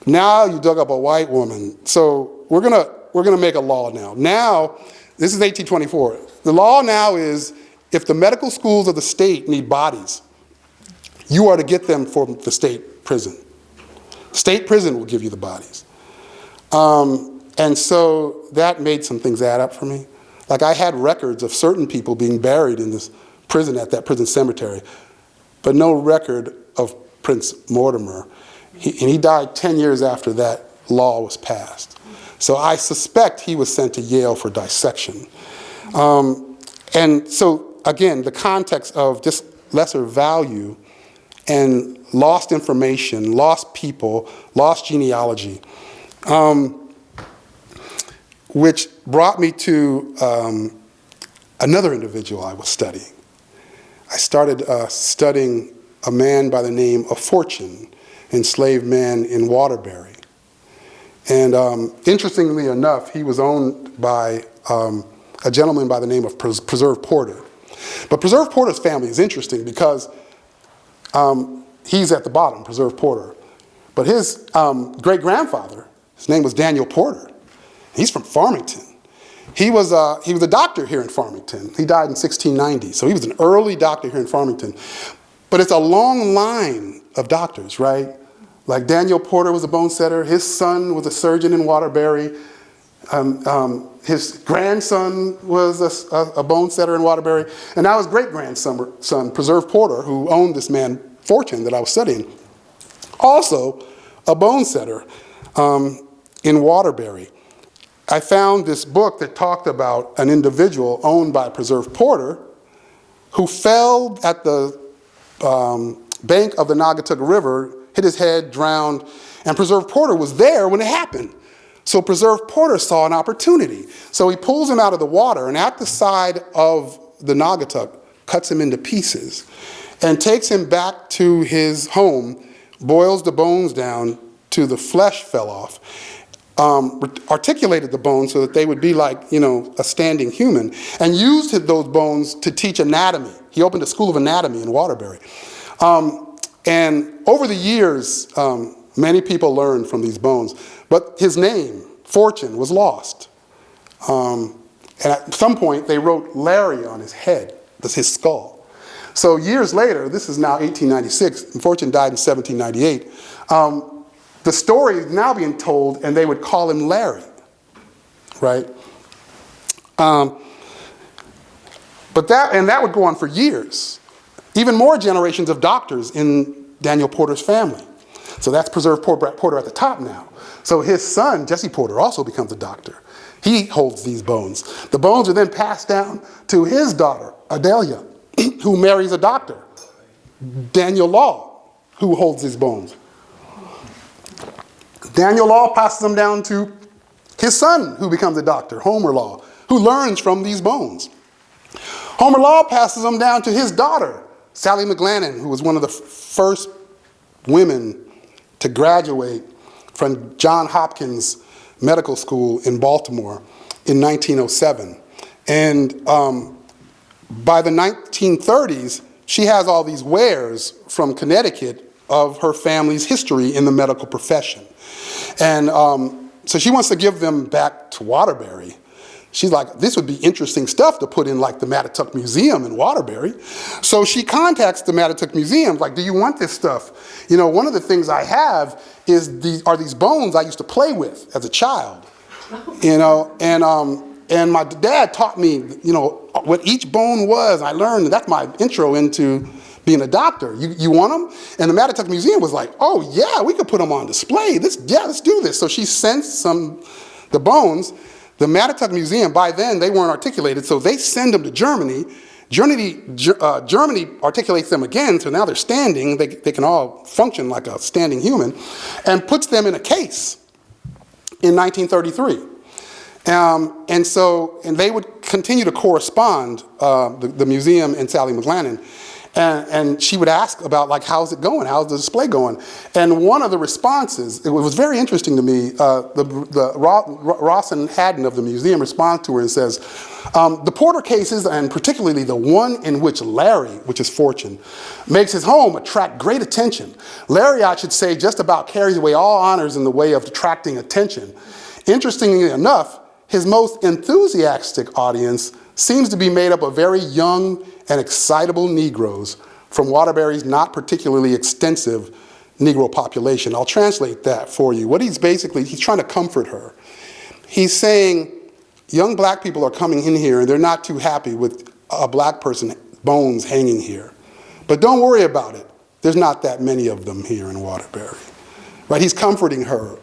Now you dug up a white woman. So we're gonna make a law now. Now, this is 1824. The law now is, if the medical schools of the state need bodies, you are to get them from the state prison. State prison will give you the bodies. And so that made some things add up for me. Like, I had records of certain people being buried in this prison, at that prison cemetery, but no record of Prince Mortimer. And he died 10 years after that law was passed. So I suspect he was sent to Yale for dissection. And so, again, the context of just lesser value and lost information, lost people, lost genealogy, which brought me to another individual I was studying. I started studying a man by the name of Fortune, enslaved man in Waterbury. And interestingly enough, he was owned by a gentleman by the name of Preserve Porter. But Preserve Porter's family is interesting because he's at the bottom, Preserve Porter. But his great-grandfather, his name was Daniel Porter. He's from Farmington. He was a doctor here in Farmington. He died in 1690, so he was an early doctor here in Farmington. But it's a long line of doctors, right? Like Daniel Porter was a bone setter. His son was a surgeon in Waterbury. His grandson was a bone setter in Waterbury. And now his great-grandson, Preserve Porter, who owned this man, Fortune, that I was studying, also a bone setter in Waterbury. I found this book that talked about an individual owned by Preserve Porter who fell at the bank of the Naugatuck River, hit his head, drowned, and Preserve Porter was there when it happened. So Preserve Porter saw an opportunity. So he pulls him out of the water and at the side of the Naugatuck cuts him into pieces and takes him back to his home, boils the bones down till the flesh fell off, articulated the bones so that they would be like, a standing human, and used those bones to teach anatomy. He opened a school of anatomy in Waterbury. And over the years, many people learned from these bones, but his name, Fortune, was lost. And at some point, they wrote Larry on his head, that's his skull. So years later, this is now 1896, and Fortune died in 1798, the story is now being told, and they would call him Larry, right? But that would go on for years. Even more generations of doctors in Daniel Porter's family. So that's Preserve Porter at the top now. So his son, Jesse Porter, also becomes a doctor. He holds these bones. The bones are then passed down to his daughter, Adelia, who marries a doctor, Daniel Law, who holds his bones. Daniel Law passes them down to his son, who becomes a doctor, Homer Law, who learns from these bones. Homer Law passes them down to his daughter, Sally McGlannon, who was one of the first women to graduate from Johns Hopkins Medical School in Baltimore in 1907. And by the 1930s, she has all these wares from Connecticut of her family's history in the medical profession. And so she wants to give them back to Waterbury. She's like, this would be interesting stuff to put in like the Mattituck Museum in Waterbury. So she contacts the Mattituck Museum, like, do you want this stuff? One of the things I have are these bones I used to play with as a child. And my dad taught me, what each bone was. I learned, that's my intro into being a doctor. You want them? And the Mattituck Museum was like, oh yeah, we could put them on display. Let's do this. So she sends the bones. The Mattituck Museum, by then, they weren't articulated, so they send them to Germany. Germany articulates them again, so now they're standing. They can all function like a standing human, and puts them in a case in 1933. And they would continue to correspond, the museum and Sally McGlannon. And she would ask about, like, how's it going? How's the display going? And one of the responses, it was very interesting to me, Ross and Haddon of the museum respond to her and says, the Porter cases, and particularly the one in which Larry, which is Fortune, makes his home attract great attention. Larry, I should say, just about carries away all honors in the way of attracting attention. Interestingly enough, his most enthusiastic audience seems to be made up of very young and excitable Negroes from Waterbury's not particularly extensive Negro population. I'll translate that for you. What he's trying to comfort her. He's saying, young black people are coming in here and they're not too happy with a black person's bones hanging here. But don't worry about it. There's not that many of them here in Waterbury. Right? He's comforting her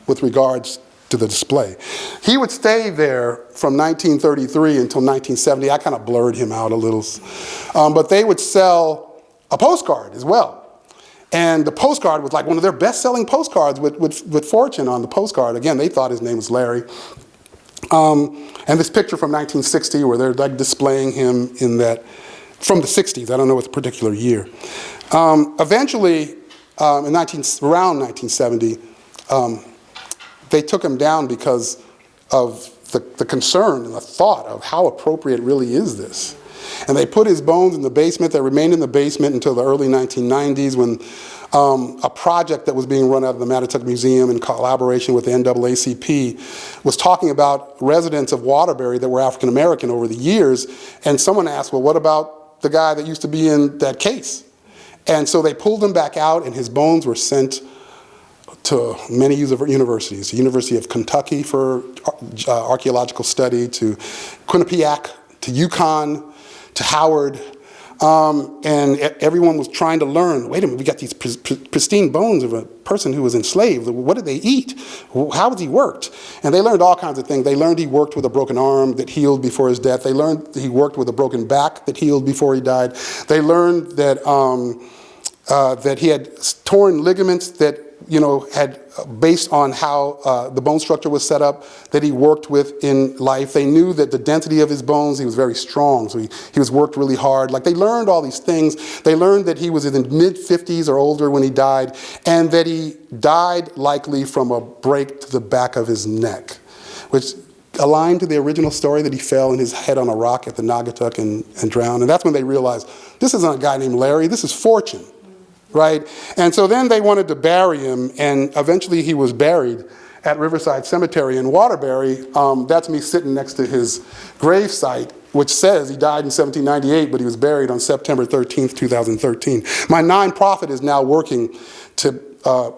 with regards to the display. He would stay there from 1933 until 1970. I kind of blurred him out a little. But they would sell a postcard as well. And the postcard was like one of their best-selling postcards with Fortune on the postcard. Again, they thought his name was Larry. And this picture from 1960 where they're like displaying him in that from the 60s. I don't know what the particular year. Eventually, around 1970, they took him down because of the concern and the thought of how appropriate really is this. And they put his bones in the basement. They remained in the basement until the early 1990s when a project that was being run out of the Mattituck Museum in collaboration with the NAACP was talking about residents of Waterbury that were African American over the years. And someone asked, well, what about the guy that used to be in that case? And so they pulled him back out, and his bones were sent to many universities, the University of Kentucky for archaeological study, to Quinnipiac, to UConn, to Howard, and everyone was trying to learn, wait a minute, we got these pristine bones of a person who was enslaved. What did they eat? How was he worked? And they learned all kinds of things. They learned he worked with a broken arm that healed before his death. They learned he worked with a broken back that healed before he died. They learned that, that he had torn ligaments that, had based on how the bone structure was set up, that he worked with in life. They knew that the density of his bones, he was very strong, so he was worked really hard. Like, they learned all these things. They learned that he was in the mid-50s or older when he died, and that he died likely from a break to the back of his neck, which aligned to the original story that he fell in his head on a rock at the Naugatuck and drowned. And that's when they realized, this isn't a guy named Larry, this is Fortune. Right? And so then they wanted to bury him, and eventually he was buried at Riverside Cemetery in Waterbury. That's me sitting next to his grave site, which says he died in 1798, but he was buried on September 13th, 2013. My nonprofit is now working to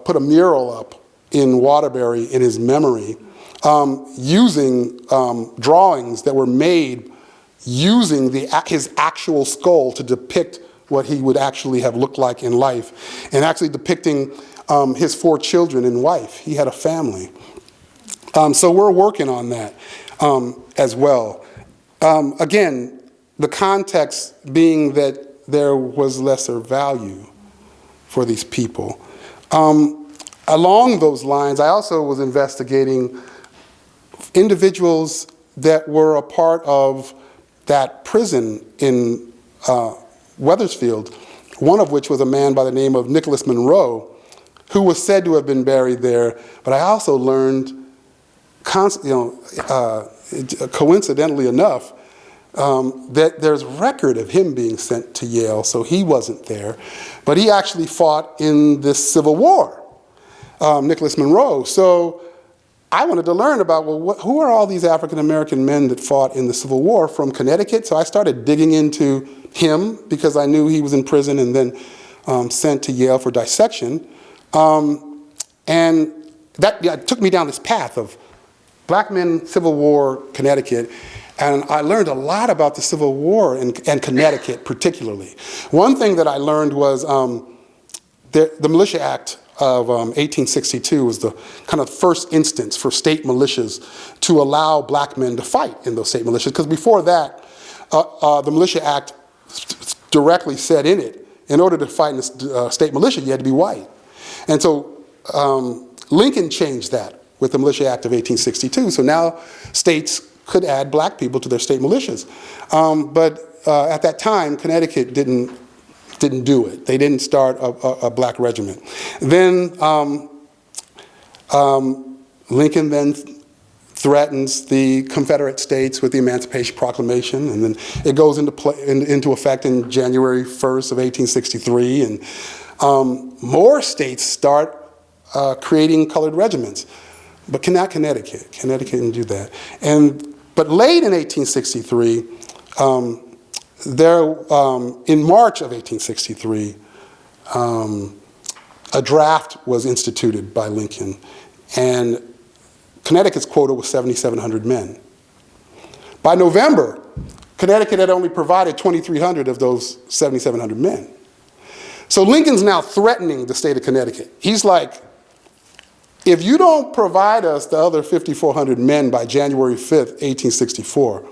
put a mural up in Waterbury in his memory, using drawings that were made using his actual skull to depict what he would actually have looked like in life, and actually depicting his 4 children and wife. He had a family. So we're working on that as well. Again, the context being that there was lesser value for these people. Along those lines, I also was investigating individuals that were a part of that prison in Wethersfield, one of which was a man by the name of Nicholas Monroe, who was said to have been buried there. But I also learned, coincidentally enough, that there's record of him being sent to Yale, so he wasn't there. But he actually fought in this Civil War, Nicholas Monroe. So I wanted to learn about, well, who are all these African-American men that fought in the Civil War from Connecticut? So I started digging into him because I knew he was in prison and then sent to Yale for dissection. And that took me down this path of black men, Civil War, Connecticut. And I learned a lot about the Civil War and Connecticut particularly. One thing that I learned was the Militia Act of 1862 was the kind of first instance for state militias to allow black men to fight in those state militias. Because before that, the Militia Act directly said in it, in order to fight in a state militia, you had to be white. And so Lincoln changed that with the Militia Act of 1862. So now states could add black people to their state militias. But at that time, Connecticut didn't do it. They didn't start a black regiment. Then Lincoln then threatens the Confederate states with the Emancipation Proclamation, and then it goes into effect in January 1st of 1863, and more states start creating colored regiments, but not Connecticut. Connecticut didn't do that. But late in 1863, in March of 1863, a draft was instituted by Lincoln, and Connecticut's quota was 7,700 men. By November, Connecticut had only provided 2,300 of those 7,700 men. So Lincoln's now threatening the state of Connecticut. He's like, if you don't provide us the other 5,400 men by January 5th, 1864,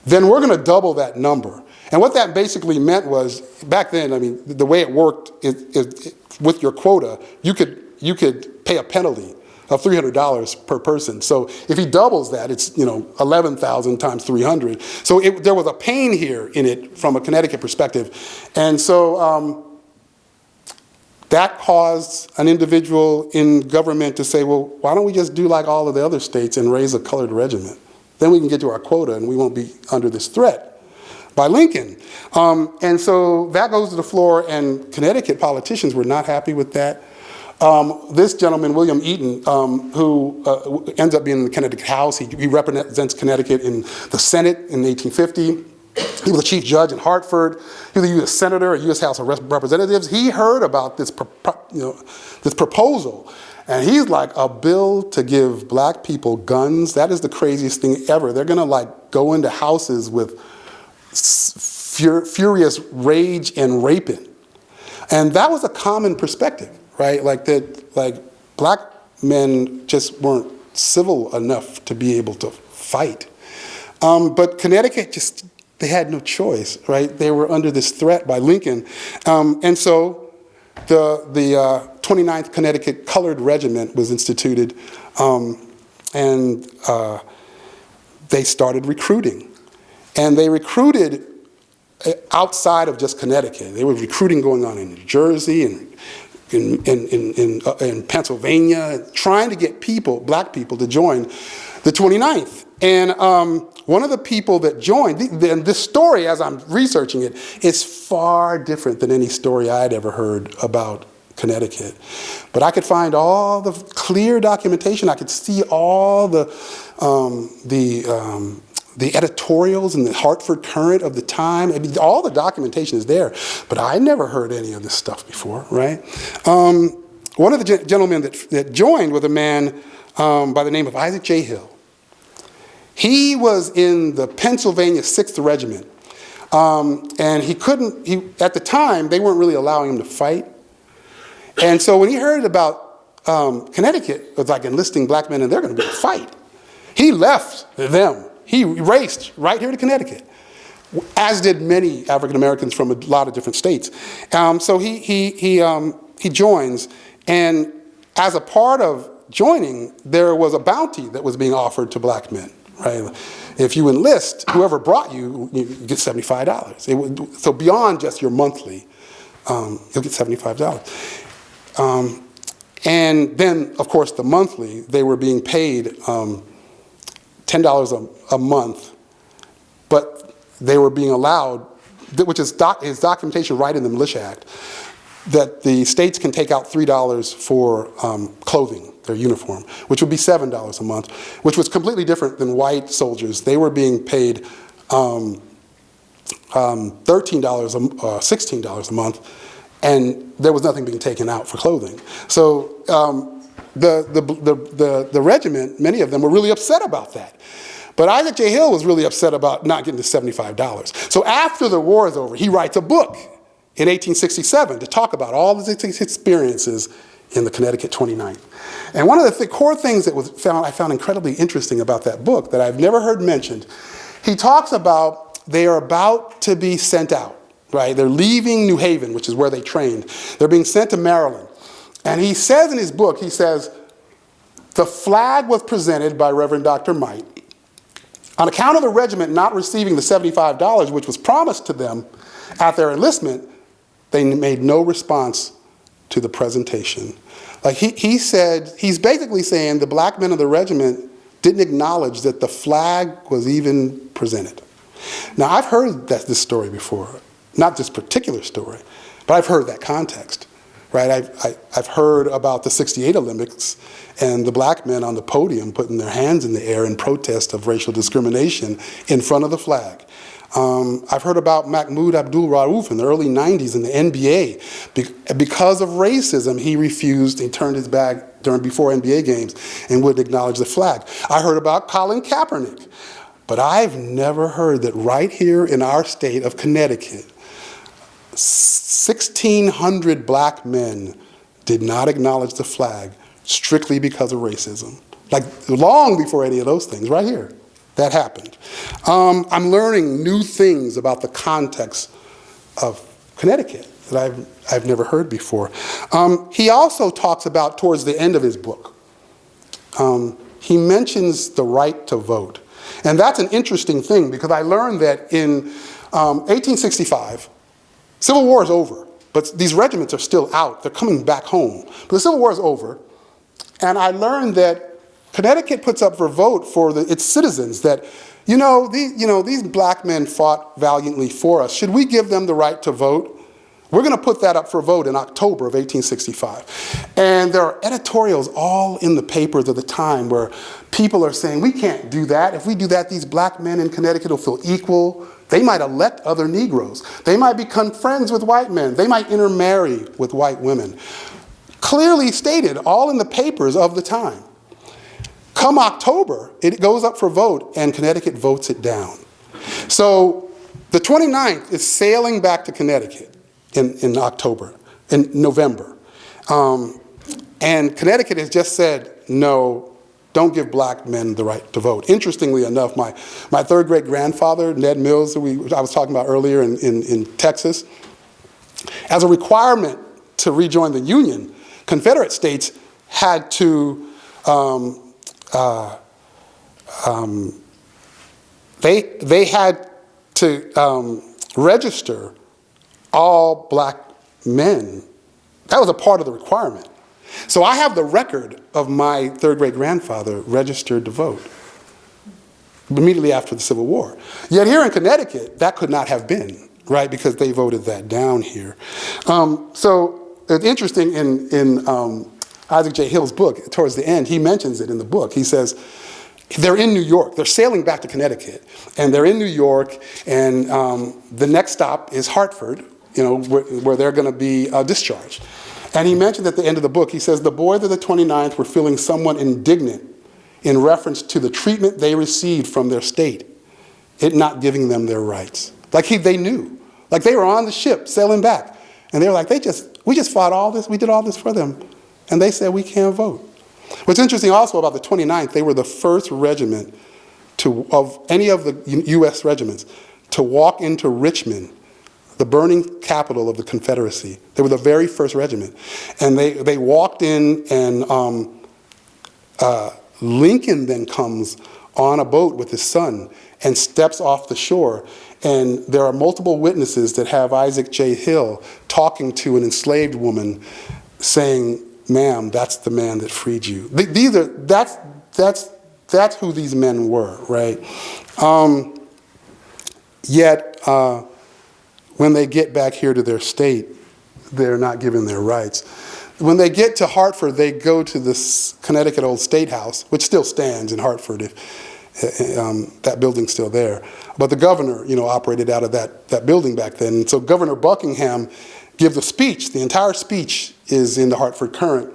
then we're going to double that number. And what that basically meant was, back then, I mean, the way it worked is with your quota, you could pay a penalty of $300 per person. So if he doubles that, it's 11,000 times 300. So there was a pain here in it from a Connecticut perspective, and so that caused an individual in government to say, well, why don't we just do like all of the other states and raise a colored regiment? Then we can get to our quota and we won't be under this threat by Lincoln. And so that goes to the floor, and Connecticut politicians were not happy with that. This gentleman, William Eaton, who ends up being in the Connecticut House, he represents Connecticut in the Senate in 1850. He was a chief judge in Hartford. He was a U.S. senator, a U.S. House of Representatives. He heard about this, this proposal, and he's like, a bill to give black people guns? That is the craziest thing ever. They're going to like go into houses with furious rage and raping. And that was a common perspective, right? Like that, like black men just weren't civil enough to be able to fight. But Connecticut just, they had no choice, right? They were under this threat by Lincoln. And so the 29th Connecticut Colored Regiment was instituted, and they started recruiting. And they recruited outside of just Connecticut. There was recruiting going on in New Jersey and in Pennsylvania, trying to get people, black people, to join the 29th. And one of the people that joined, and this story, as I'm researching it, is far different than any story I had ever heard about Connecticut. But I could find all the clear documentation. I could see all the editorials in the Hartford Courant of the time. I mean, all the documentation is there, but I never heard any of this stuff before, right? One of the gentlemen that joined was a man by the name of Isaac J. Hill. He was in the Pennsylvania 6th Regiment, and at the time, they weren't really allowing him to fight. And so when he heard about Connecticut, it was like enlisting black men and they're going to be a fight, he left them. He raced right here to Connecticut, as did many African Americans from a lot of different states. So he joins, and as a part of joining, there was a bounty that was being offered to black men. Right? If you enlist, whoever brought you, you get $75. So beyond just your monthly, you'll get $75. And then, of course, the monthly, they were being paid $10 a month, but they were being allowed, which is documentation right in the Militia Act, that the states can take out $3 for clothing, their uniform, which would be $7 a month, which was completely different than white soldiers. They were being paid $13, $16 a month, and there was nothing being taken out for clothing. So the regiment, many of them were really upset about that. But Isaac J. Hill was really upset about not getting the $75. So after the war is over, he writes a book in 1867 to talk about all of his experiences in the Connecticut 29th. And one of the core things that I found incredibly interesting about that book that I've never heard mentioned, he talks about they are about to be sent out, right? They're leaving New Haven, which is where they trained. They're being sent to Maryland. And he says in his book, he says, the flag was presented by Reverend Dr. Might. On account of the regiment not receiving the $75, which was promised to them at their enlistment, they made no response to the presentation. Like he said, he's basically saying the black men of the regiment didn't acknowledge that the flag was even presented. Now, I've heard this story before, not this particular story, but I've heard that context, right? I've heard about the '68 Olympics and the black men on the podium putting their hands in the air in protest of racial discrimination in front of the flag. I've heard about Mahmoud Abdul-Rauf in the early 90s in the NBA. Because of racism, he refused, he turned his back before NBA games and wouldn't acknowledge the flag. I heard about Colin Kaepernick, but I've never heard that right here in our state of Connecticut, 1,600 black men did not acknowledge the flag strictly because of racism. Like long before any of those things, right here. That happened. I'm learning new things about the context of Connecticut that I've never heard before. He also talks about, towards the end of his book, he mentions the right to vote. And that's an interesting thing, because I learned that in 1865, Civil War is over, but these regiments are still out. They're coming back home. But the Civil War is over, and I learned that Connecticut puts up for vote for its citizens that, these black men fought valiantly for us. Should we give them the right to vote? We're going to put that up for vote in October of 1865. And there are editorials all in the papers of the time where people are saying, we can't do that. If we do that, these black men in Connecticut will feel equal. They might elect other Negroes. They might become friends with white men. They might intermarry with white women. Clearly stated, all in the papers of the time. Come October, it goes up for vote, and Connecticut votes it down. So the 29th is sailing back to Connecticut in November. And Connecticut has just said, no, don't give black men the right to vote. Interestingly enough, my third great grandfather, Ned Mills, who I was talking about earlier in Texas, as a requirement to rejoin the Union, Confederate states had to they had to register all black men. That was a part of the requirement. So I have the record of my third great grandfather registered to vote immediately after the Civil War. Yet here in Connecticut, that could not have been, right, because they voted that down here. So it's interesting in Isaac J. Hill's book, towards the end, he mentions it in the book. He says, they're in New York. They're sailing back to Connecticut. And they're in New York, and the next stop is Hartford, where they're going to be discharged. And he mentioned at the end of the book, he says, the boys of the 29th were feeling somewhat indignant in reference to the treatment they received from their state, it not giving them their rights. Like they knew. Like they were on the ship sailing back. And they were like, we just fought all this, we did all this for them. And they said, we can't vote. What's interesting also about the 29th, they were the first regiment of any of the U.S. regiments to walk into Richmond, the burning capital of the Confederacy. They were the very first regiment. And they walked in, and Lincoln then comes on a boat with his son and steps off the shore. And there are multiple witnesses that have Isaac J. Hill talking to an enslaved woman saying, ma'am, that's the man that freed you. That's who these men were, right? Yet, when they get back here to their state, they're not given their rights. When they get to Hartford, they go to this Connecticut Old State House, which still stands in Hartford. That building's still there. But the governor, operated out of that building back then. So Governor Buckingham gives a speech. The entire speech is in the Hartford Courant,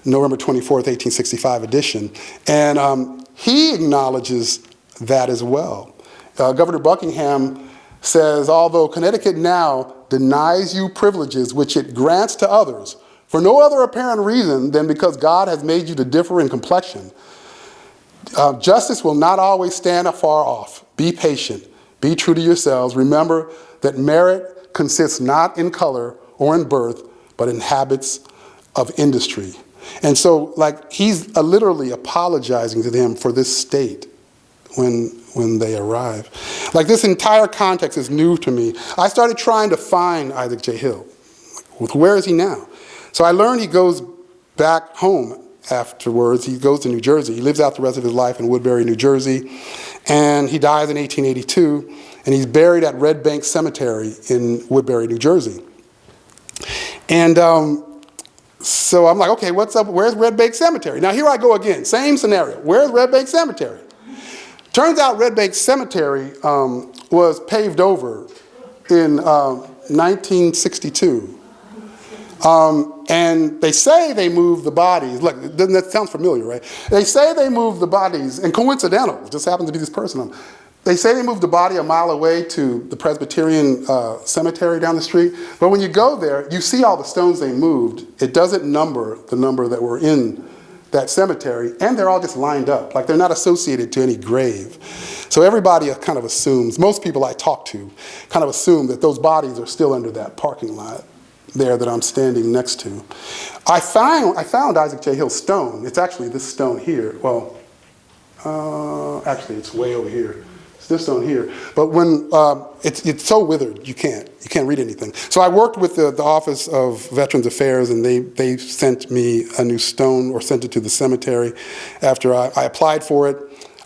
November 24th, 1865 edition. And he acknowledges that as well. Governor Buckingham says, although Connecticut now denies you privileges which it grants to others for no other apparent reason than because God has made you to differ in complexion, justice will not always stand afar off. Be patient. Be true to yourselves. Remember that merit consists not in color or in birth, but in habits of industry. And so, he's literally apologizing to them for this state when they arrive. This entire context is new to me. I started trying to find Isaac J. Hill. Where is he now? So I learned he goes back home afterwards. He goes to New Jersey. He lives out the rest of his life in Woodbury, New Jersey. And he dies in 1882. And he's buried at Red Bank Cemetery in Woodbury, New Jersey. And so I'm like, okay, what's up? Where's Red Bank Cemetery? Now, here I go again. Same scenario. Where's Red Bank Cemetery? Turns out Red Bank Cemetery was paved over in 1962. And they say they moved the bodies. Look, that sounds familiar, right? They say they moved the bodies, and coincidental, just happened to be this person. They say they moved the body a mile away to the Presbyterian cemetery down the street. But when you go there, you see all the stones they moved. It doesn't number the number that were in that cemetery, and they're all just lined up. They're not associated to any grave. So everybody kind of assumes, most people I talk to kind of assume that those bodies are still under that parking lot there that I'm standing next to. I found Isaac J. Hill's stone. It's actually this stone here. Well, actually it's way over here. It's this stone here. But when it's so withered, you can't read anything. So I worked with the Office of Veterans Affairs, and they sent me a new stone, or sent it to the cemetery after I applied for it.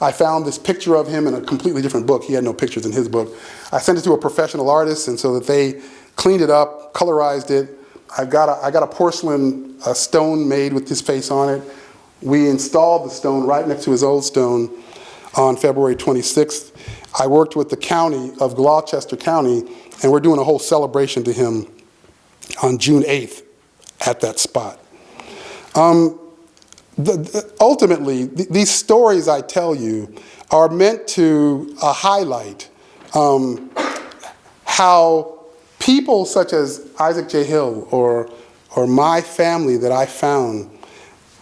I found this picture of him in a completely different book. He had no pictures in his book. I sent it to a professional artist, and so that they cleaned it up, colorized it. I got a porcelain stone made with his face on it. We installed the stone right next to his old stone on February 26th. I worked with the county of Gloucester County, and we're doing a whole celebration to him on June 8th at that spot. Ultimately, these stories I tell you are meant to highlight how people such as Isaac J. Hill or my family that I found,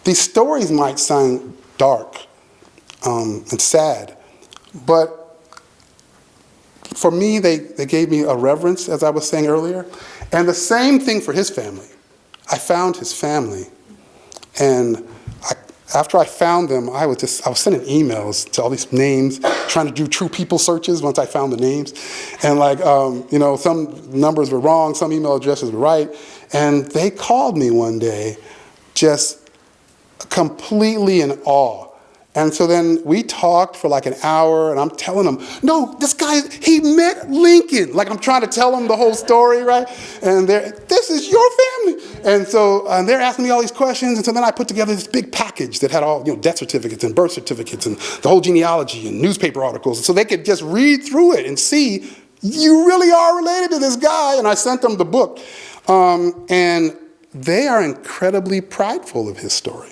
these stories might sound dark and sad, but for me, they gave me a reverence, as I was saying earlier, and the same thing for his family. I found his family, and after I found them, I was sending emails to all these names, trying to do true people searches once I found the names. And some numbers were wrong, some email addresses were right. And they called me one day just completely in awe. And so then we talked for like an hour, and I'm telling them, no, this guy, he met Lincoln. Like I'm trying to tell them the whole story, right? And this is your family. And so they're asking me all these questions, and so then I put together this big package that had all, death certificates and birth certificates and the whole genealogy and newspaper articles, so they could just read through it and see, you really are related to this guy. And I sent them the book. And they are incredibly prideful of his story.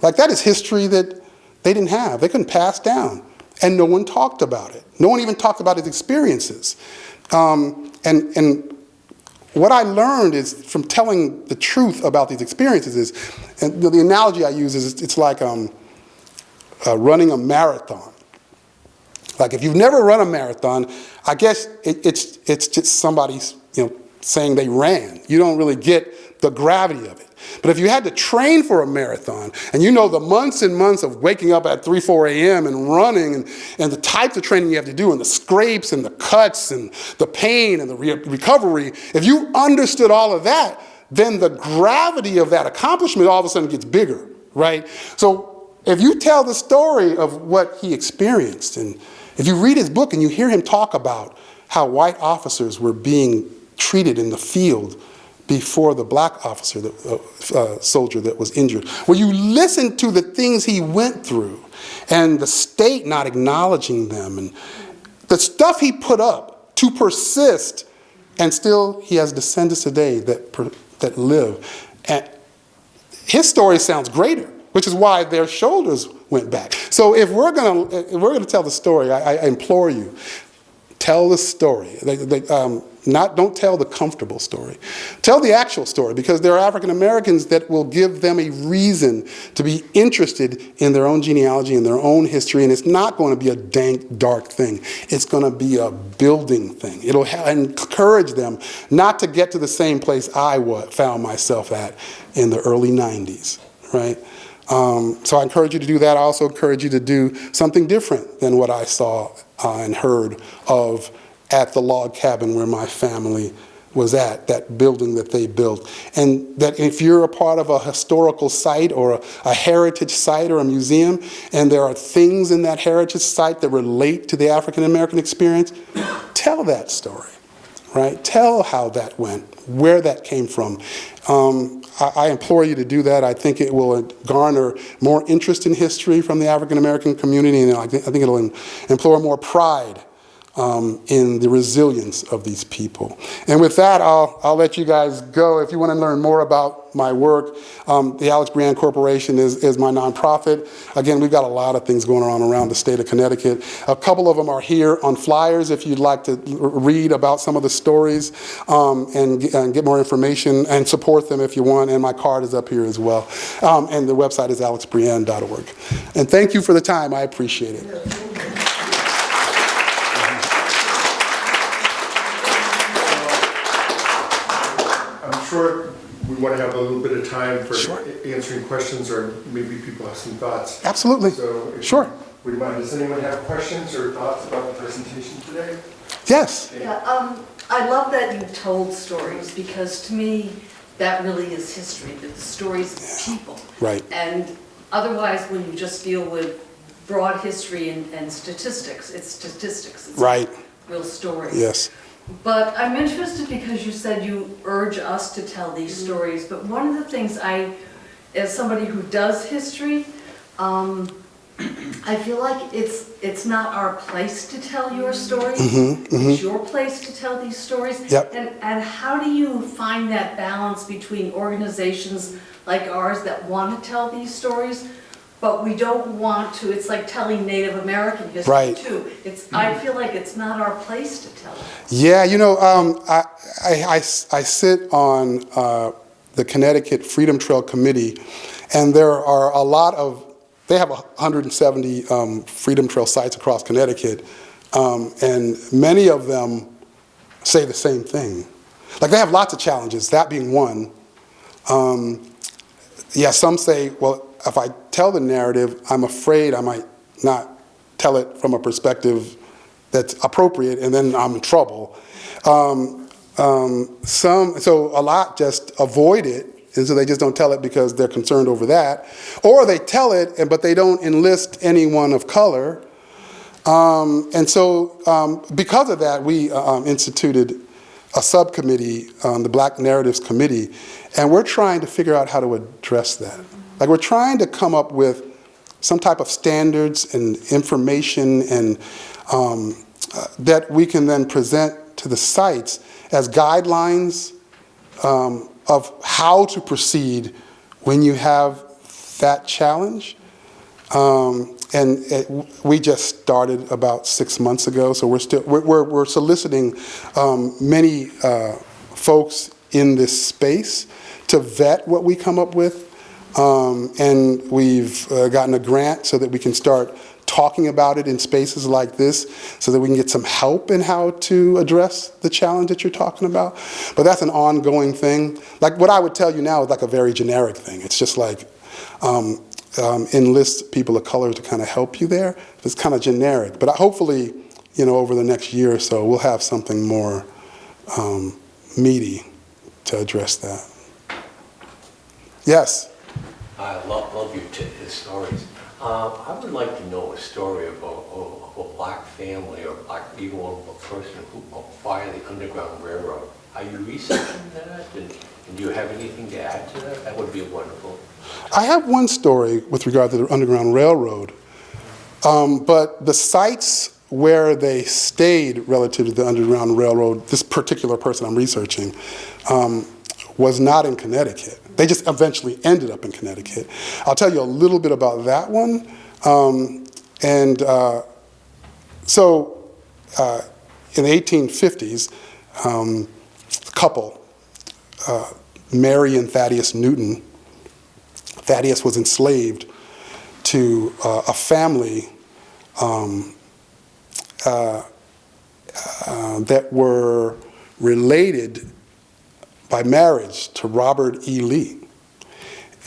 Like that is history that they didn't have. They couldn't pass down. And no one talked about it. No one even talked about his experiences. And what I learned is from telling the truth about these experiences is, and the analogy I use is it's like running a marathon. Like if you've never run a marathon, I guess it's just somebody saying they ran. You don't really get the gravity of it. But if you had to train for a marathon, and the months and months of waking up at 3, 4 a.m. and running, and the types of training you have to do, and the scrapes and the cuts and the pain and the recovery, if you understood all of that, then the gravity of that accomplishment all of a sudden gets bigger, right? So if you tell the story of what he experienced, and if you read his book and you hear him talk about how white officers were being treated in the field before the black officer, soldier that was injured, when you listen to the things he went through and the state not acknowledging them and the stuff he put up to persist, and still he has descendants today that live. And his story sounds greater, which is why their shoulders went back. So if we're gonna tell the story, I implore you, tell the story. Don't tell the comfortable story. Tell the actual story, because there are African Americans that will give them a reason to be interested in their own genealogy and their own history, and it's not going to be a dank, dark thing. It's going to be a building thing. It'll encourage them not to get to the same place I found myself at in the early 90s, right? So I encourage you to do that. I also encourage you to do something different than what I saw and heard of at the log cabin where my family was at, that building that they built. And that if you're a part of a historical site or a heritage site or a museum, and there are things in that heritage site that relate to the African American experience, tell that story, right? Tell how that went, where that came from. I implore you to do that. I think it will garner more interest in history from the African American community, and I think it'll implore more pride in the resilience of these people. And with that, I'll let you guys go. If you want to learn more about my work, the Alex Brienne Corporation is my nonprofit. Again, we've got a lot of things going on around the state of Connecticut. A couple of them are here on flyers if you'd like to read about some of the stories and get more information and support them if you want. And my card is up here as well. And the website is alexbrienne.org. And thank you for the time. I appreciate it. sure we want to have a little bit of time for Sure. answering questions, or maybe people have some thoughts. Absolutely. So if Sure. would you mind, does anyone have questions or thoughts about the presentation today? Yes. Yeah, I love that you told stories, because to me, that really is history, that the stories of people. Right. And otherwise, when you just deal with broad history and statistics, it's Right. not real stories. Yes. But I'm interested because you said you urge us to tell these stories, but one of the things as somebody who does history, I feel like it's not our place to tell your stories. It's your place to tell these stories. Yep. And how do you find that balance between organizations like ours that want to tell these stories, but we don't want to? It's like telling Native American history Right. too. I feel like it's not our place to tell it. Yeah, I sit on the Connecticut Freedom Trail Committee, and there are a lot of, they have 170 Freedom Trail sites across Connecticut, and many of them say the same thing. Like, they have lots of challenges, that being one. Some say, well, if I tell the narrative, I'm afraid I might not tell it from a perspective that's appropriate, and then I'm in trouble. So a lot just avoid it, and so they just don't tell it because they're concerned over that. Or they tell it, but they don't enlist anyone of color. Because of that, we instituted a subcommittee, the Black Narratives Committee, and we're trying to figure out how to address that. Like, we're trying to come up with some type of standards and information and that we can then present to the sites as guidelines of how to proceed when you have that challenge. We just started about 6 months ago, so we're soliciting many folks in this space to vet what we come up with, and we've gotten a grant so that we can start talking about it in spaces like this, so that we can get some help in how to address the challenge that you're talking about. But that's an ongoing thing. Like, what I would tell you now is like a very generic thing. It's just like enlist people of color to kind of help you there. It's kind of generic. But hopefully, over the next year or so, we'll have something more meaty to address that. Yes? I love your stories. I would like to know a story about a black family or even a person who via the Underground Railroad. Are you researching that? And do you have anything to add to that? That would be wonderful. I have one story with regard to the Underground Railroad, but the sites where they stayed relative to the Underground Railroad, this particular person I'm researching, was not in Connecticut. They just eventually ended up in Connecticut. I'll tell you a little bit about that one. In the 1850s, a couple, Mary and Thaddeus Newton. Thaddeus was enslaved to a family that were related by marriage to Robert E. Lee.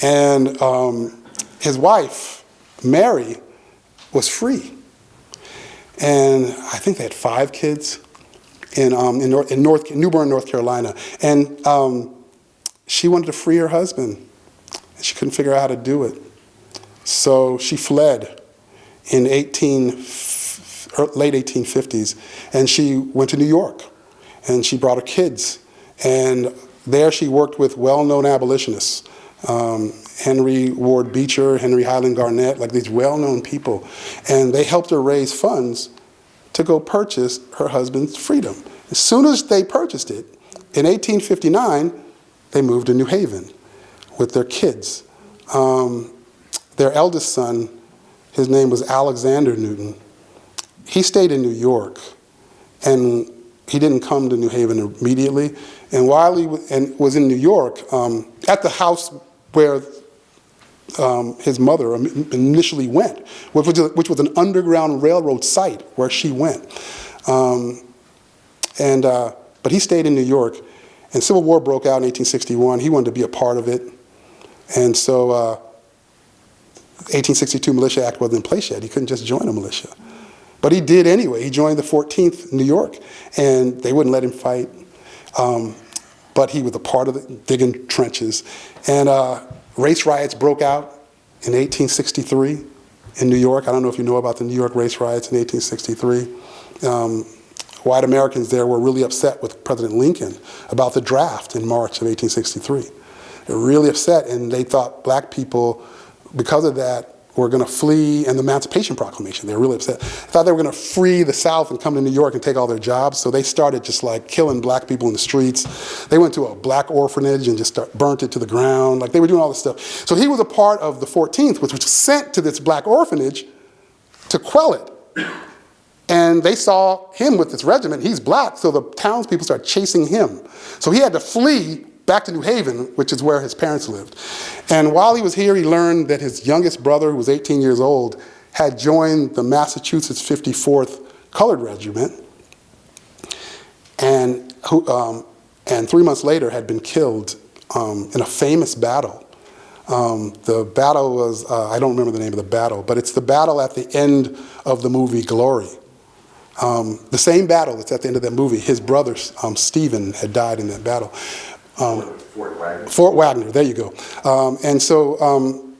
And his wife, Mary, was free. And I think they had 5 kids in Newbern, North Carolina. And she wanted to free her husband. And she couldn't figure out how to do it. So she fled in late 1850s. And she went to New York. And she brought her kids. And there she worked with well-known abolitionists, Henry Ward Beecher, Henry Highland Garnett, like these well-known people. And they helped her raise funds to go purchase her husband's freedom. As soon as they purchased it, in 1859, they moved to New Haven with their kids. Their eldest son, his name was Alexander Newton. He stayed in New York, and he didn't come to New Haven immediately. And while he was in New York, at the house where his mother initially went, which was an Underground Railroad site where she went. But he stayed in New York, And Civil War broke out in 1861. He wanted to be a part of it. And so 1862 Militia Act wasn't in place yet. He couldn't just join a militia. But he did anyway. He joined the 14th New York, and they wouldn't let him fight. But he was a part of it, digging trenches. And race riots broke out in 1863 in New York. I don't know if you know about the New York race riots in 1863. White Americans there were really upset with President Lincoln about the draft in March of 1863. They were really upset, and they thought black people, because of that, were going to flee, and the Emancipation Proclamation. They were really upset. They thought they were going to free the South and come to New York and take all their jobs, so they started just like killing black people in the streets. They went to a black orphanage and just burnt it to the ground. Like, they were doing all this stuff. So he was a part of the 14th, which was sent to this black orphanage to quell it. And they saw him with this regiment. He's black, so the townspeople started chasing him. So he had to flee back to New Haven, which is where his parents lived. And while he was here, he learned that his youngest brother, who was 18 years old, had joined the Massachusetts 54th Colored Regiment, and 3 months later had been killed in a famous battle. The battle was, I don't remember the name of the battle, but it's the battle at the end of the movie Glory. The same battle that's at the end of that movie, his brother, Stephen, had died in that battle. Fort Wagner. Fort Wagner, there you go. And so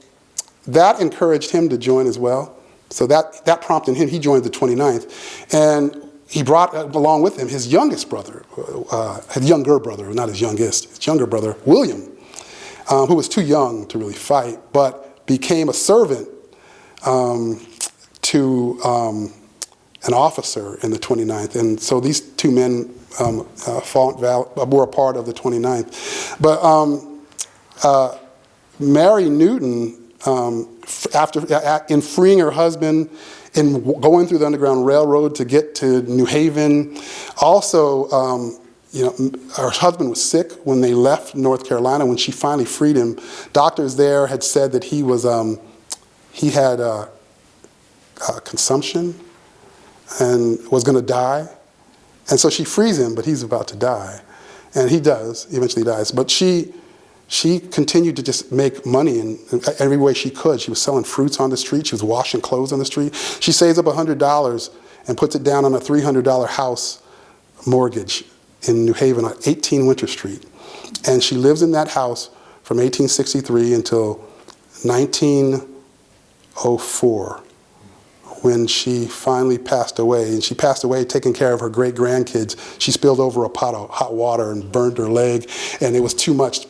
that encouraged him to join as well. So that prompted him, he joined the 29th. And he brought along with him his youngest brother, his younger brother, not his youngest, his younger brother, William, who was too young to really fight, but became a servant to an officer in the 29th. And so these two men were a part of the 29th. But Mary Newton, in freeing her husband, in going through the Underground Railroad to get to New Haven, also, her husband was sick when they left North Carolina. When she finally freed him, doctors there had said that he had consumption and was going to die. And so she frees him, but he's about to die. And he does, eventually dies. But she continued to just make money in every way she could. She was selling fruits on the street. She was washing clothes on the street. She saves up $100 and puts it down on a $300 house mortgage in New Haven on 18 Winter Street. And she lives in that house from 1863 until 1904. When she finally passed away, and she passed away taking care of her great-grandkids. She spilled over a pot of hot water and burned her leg, and it was too much,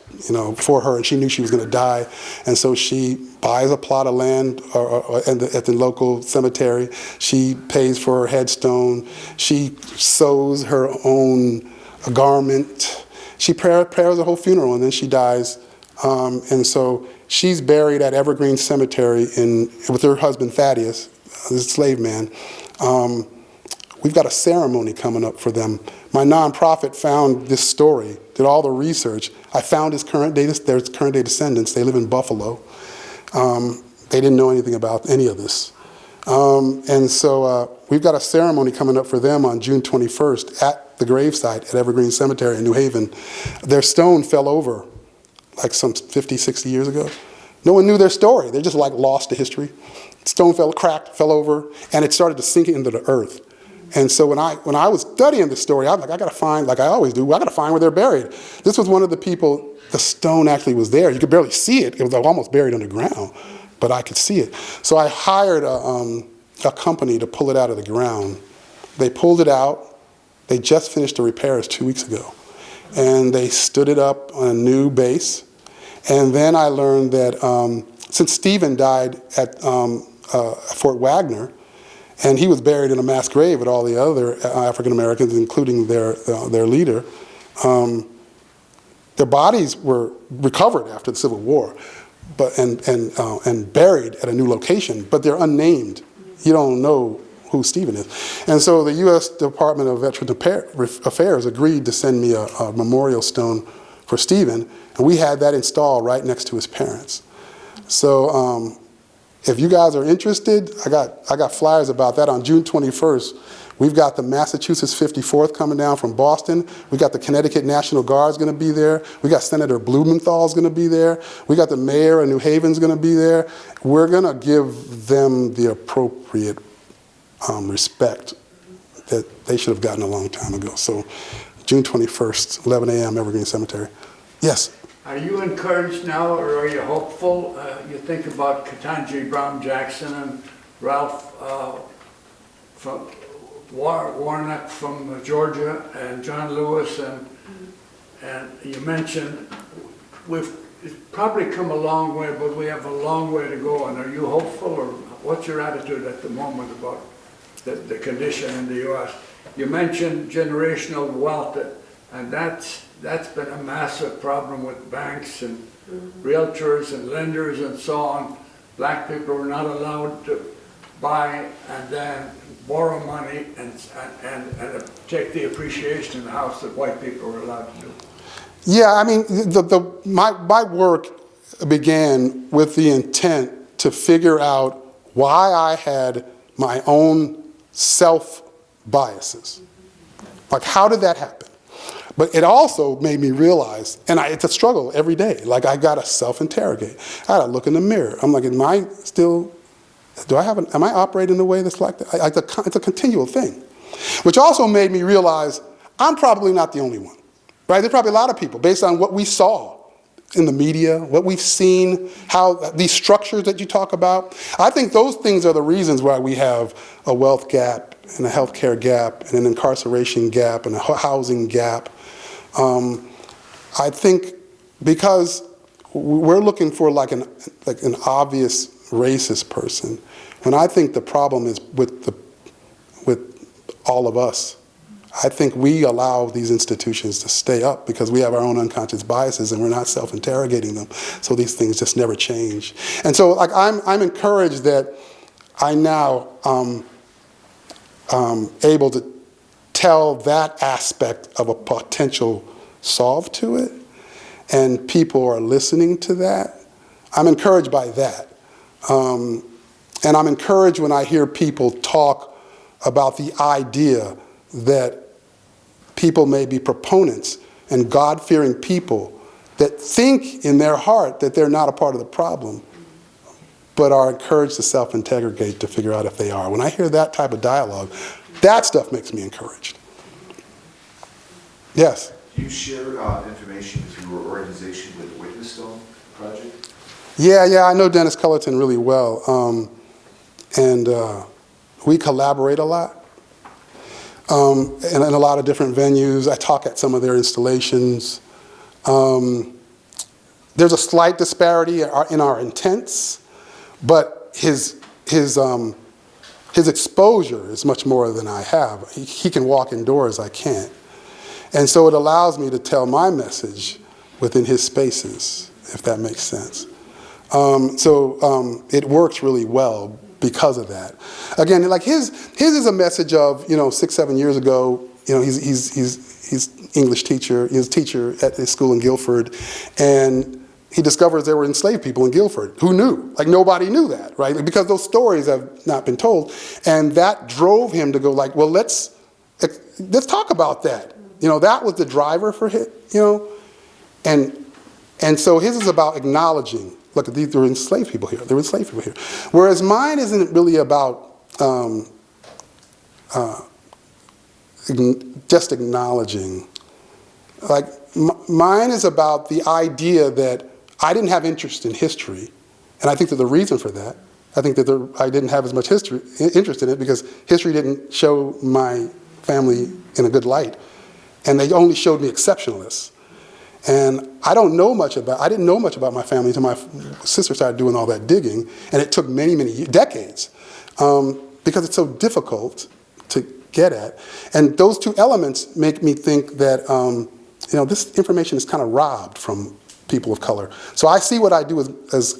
for her, and she knew she was going to die. And so she buys a plot of land at the local cemetery. She pays for her headstone. She sews her own garment. She prepares a whole funeral, and then she dies. And so she's buried at Evergreen Cemetery with her husband Thaddeus, the slave man. We've got a ceremony coming up for them. My nonprofit found this story, did all the research. I found their current day descendants. They live in Buffalo. They didn't know anything about any of this. And so we've got a ceremony coming up for them on June 21st at the gravesite at Evergreen Cemetery in New Haven. Their stone fell over like some 50, 60 years ago. No one knew their story. They're just like lost to history. Stone fell over, and it started to sink into the earth. And so when I was studying the story, I was like, I got to find, like I always do, I got to find where they're buried. This was one of the people, the stone actually was there. You could barely see it. It was almost buried underground, but I could see it. So I hired a company to pull it out of the ground. They pulled it out. They just finished the repairs 2 weeks ago. And they stood it up on a new base. And then I learned that since Stephen died at Fort Wagner, and he was buried in a mass grave with all the other African Americans, including their leader, their bodies were recovered after the Civil War, and buried at a new location, but they're unnamed. You don't know who Stephen is. And so the U.S. Department of Veterans Affairs agreed to send me a memorial stone for Stephen, and we had that installed right next to his parents. So if you guys are interested, I got flyers about that on June 21st. We've got the Massachusetts 54th coming down from Boston. We got the Connecticut National Guard's going to be there. We got Senator Blumenthal's going to be there. We got the mayor of New Haven's going to be there. We're going to give them the appropriate respect that they should have gotten a long time ago. So June 21st, 11 a.m., Evergreen Cemetery. Yes? Are you encouraged now, or are you hopeful? You think about Ketanji Brown Jackson and Ralph from Warnock from Georgia, and John Lewis, and you mentioned we've probably come a long way, but we have a long way to go. And are you hopeful, or what's your attitude at the moment about the condition in the U.S.? You mentioned generational wealth, and that's been a massive problem with banks and realtors and lenders and so on. Black people are not allowed to buy and then borrow money and take the appreciation in the house that white people are allowed to do. Yeah, I mean, my work began with the intent to figure out why I had my own self-biases. Like, how did that happen? But it also made me realize, and it's a struggle every day, like I gotta self-interrogate. I gotta look in the mirror. I'm like, am I operating in a way that's like that? It's a continual thing. Which also made me realize I'm probably not the only one, right? There's probably a lot of people, based on what we saw in the media, what we've seen, how these structures that you talk about. I think those things are the reasons why we have a wealth gap and a healthcare gap and an incarceration gap and a housing gap. I think because we're looking for like an obvious racist person, when I think the problem is with all of us. I think we allow these institutions to stay up because we have our own unconscious biases and we're not self-interrogating them. So these things just never change. And so like I'm encouraged that I now able to tell that aspect of a potential solve to it, and people are listening to that. I'm encouraged by that. And I'm encouraged when I hear people talk about the idea that people may be proponents and God-fearing people that think in their heart that they're not a part of the problem, but are encouraged to self-integrate to figure out if they are. When I hear that type of dialogue, that stuff makes me encouraged. Yes? Do you share information with your organization with the Witness Stone Project? Yeah, I know Dennis Cullerton really well. And we collaborate a lot. In a lot of different venues. I talk at some of their installations. There's a slight disparity in our intents, but his exposure is much more than I have. He can walk indoors, I can't. And so it allows me to tell my message within his spaces, if that makes sense. It works really well because of that. Again, like his is a message of, 6-7 years ago, he's English teacher, he's a teacher at his school in Guilford, and he discovers there were enslaved people in Guilford. Who knew? Like nobody knew that, right? Because those stories have not been told. And that drove him to go like, well, let's talk about that. That was the driver for him, and so his is about acknowledging, look, there were enslaved people here. There were enslaved people here. Whereas mine isn't really about just acknowledging. Like, mine is about the idea that I didn't have interest in history. And I think that the reason for that, I think that I didn't have as much interest in it because history didn't show my family in a good light. And they only showed me exceptionalists. And I didn't know much about my family until my sister started doing all that digging. And it took many, many decades because it's so difficult to get at. And those two elements make me think that, this information is kind of robbed from people of color. So I see what I do as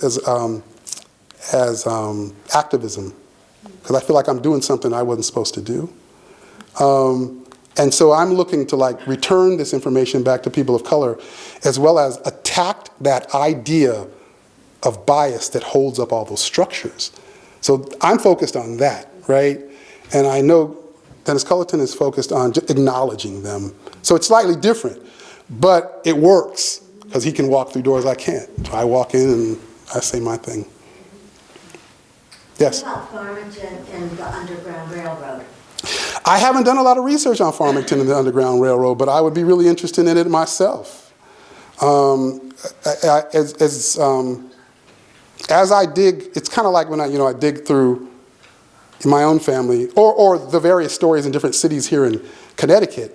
activism, because I feel like I'm doing something I wasn't supposed to do. And so I'm looking to return this information back to people of color, as well as attack that idea of bias that holds up all those structures. So I'm focused on that, right? And I know Dennis Cullerton is focused on acknowledging them. So it's slightly different, but it works because he can walk through doors I can't. So I walk in and I say my thing. Yes? What about Farmington and the Underground Railroad? I haven't done a lot of research on Farmington and the Underground Railroad, but I would be really interested in it myself. As I dig, it's kind of like when I dig through my own family, or the various stories in different cities here in Connecticut,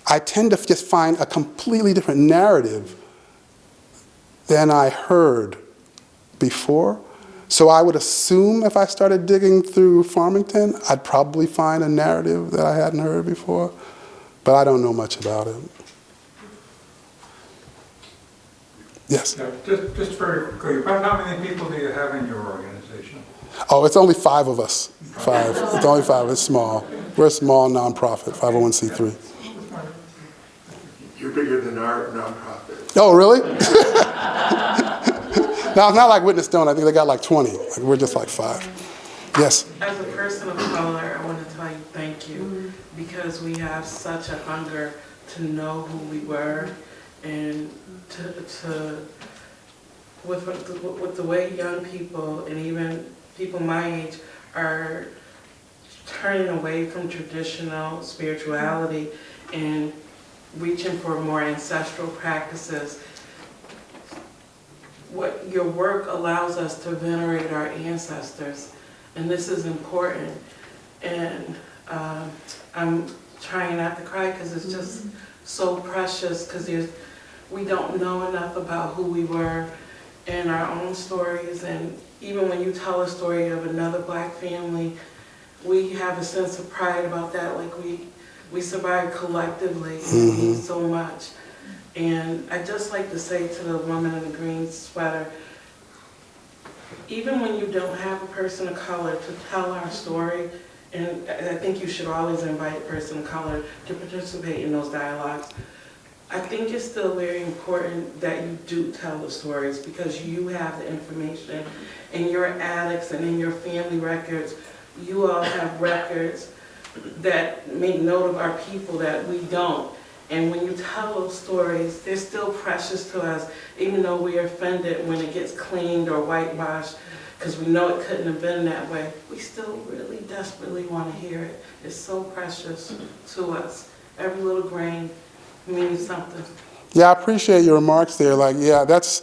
I tend to just find a completely different narrative than I heard before. So I would assume if I started digging through Farmington, I'd probably find a narrative that I hadn't heard before, but I don't know much about it. Yes? Yeah, just very quickly, about how many people do you have in your organization? Oh, it's only 5 of us. 5. It's only 5. It's small. We're a small nonprofit, 501c3. You're bigger than our nonprofit. Oh, really? No, it's not like Witness Stone. I think they got like 20. Like, we're just like 5. Yes? As a person of color, I want to tell you thank you, because we have such a hunger to know who we were, and with the way young people and even people my age are turning away from traditional spirituality and reaching for more ancestral practices. What your work allows us to venerate our ancestors, and this is important. And I'm trying not to cry because it's just so precious, because we don't know enough about who we were and our own stories. And even when you tell a story of another Black family, we have a sense of pride about that. Like we survived collectively, and it means so much. And I'd just like to say to the woman in the green sweater, even when you don't have a person of color to tell our story, and I think you should always invite a person of color to participate in those dialogues, I think it's still very important that you do tell the stories, because you have the information in your attics and in your family records. You all have records that make note of our people that we don't. And when you tell those stories, they're still precious to us, even though we're offended when it gets cleaned or whitewashed, because we know it couldn't have been that way. We still really desperately want to hear it. It's so precious to us. Every little grain means something. Yeah, I appreciate your remarks there. Like, yeah, that's,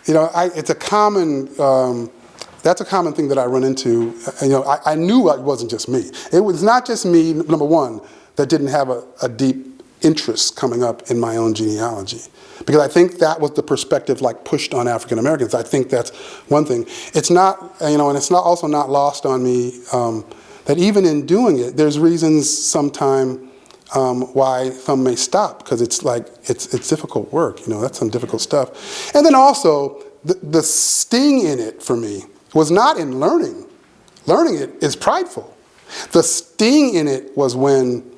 it's a common, that's a common thing that I run into. I knew it wasn't just me. It was not just me, number one, that didn't have a deep interest coming up in my own genealogy, because I think that was the perspective like pushed on African Americans. I think that's one thing. It's not, and it's not also not lost on me that even in doing it, there's reasons sometime why some may stop, because it's difficult work. That's some difficult stuff. And then also the sting in it for me was not in learning. Learning it is prideful. The sting in it was when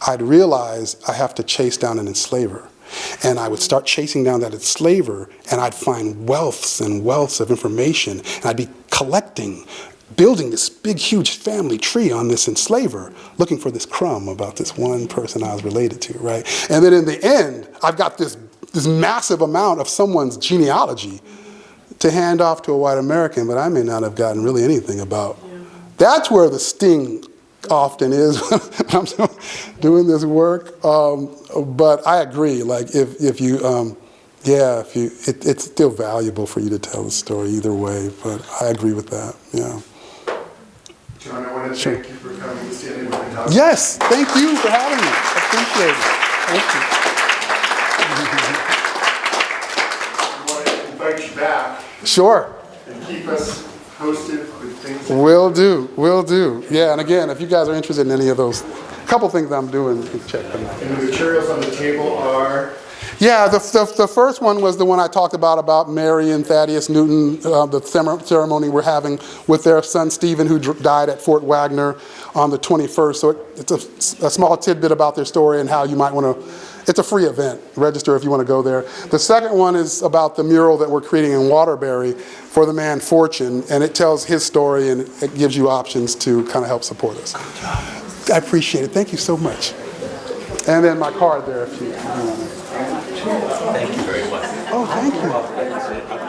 I'd realize I have to chase down an enslaver. And I would start chasing down that enslaver, and I'd find wealths and wealths of information, and I'd be collecting, building this big, huge family tree on this enslaver, looking for this crumb about this one person I was related to, right? And then in the end, I've got this massive amount of someone's genealogy to hand off to a white American, but I may not have gotten really anything about. That's where the sting often is when I'm doing this work. But I agree, like if you, it's still valuable for you to tell the story either way, but I agree with that, yeah. John, I want to thank you for coming to Stanley-Whitman House. Yes, thank you for having me. I appreciate it. Thank you. I want to invite you back. Sure. And keep us posted with things. Will do. Yeah, and again, if you guys are interested in any of those, a couple things I'm doing, you can check them out. And the materials on the table are? Yeah, the first one was the one I talked about Mary and Thaddeus Newton, the ceremony we're having with their son Stephen, who died at Fort Wagner on the 21st. So it's a small tidbit about their story and how you might want to It's a free event. Register if you want to go there. The second one is about the mural that we're creating in Waterbury for the man Fortune, and it tells his story and it gives you options to kind of help support us. I appreciate it. Thank you so much. And then my card there if you want. Thank you very much. Oh, thank you.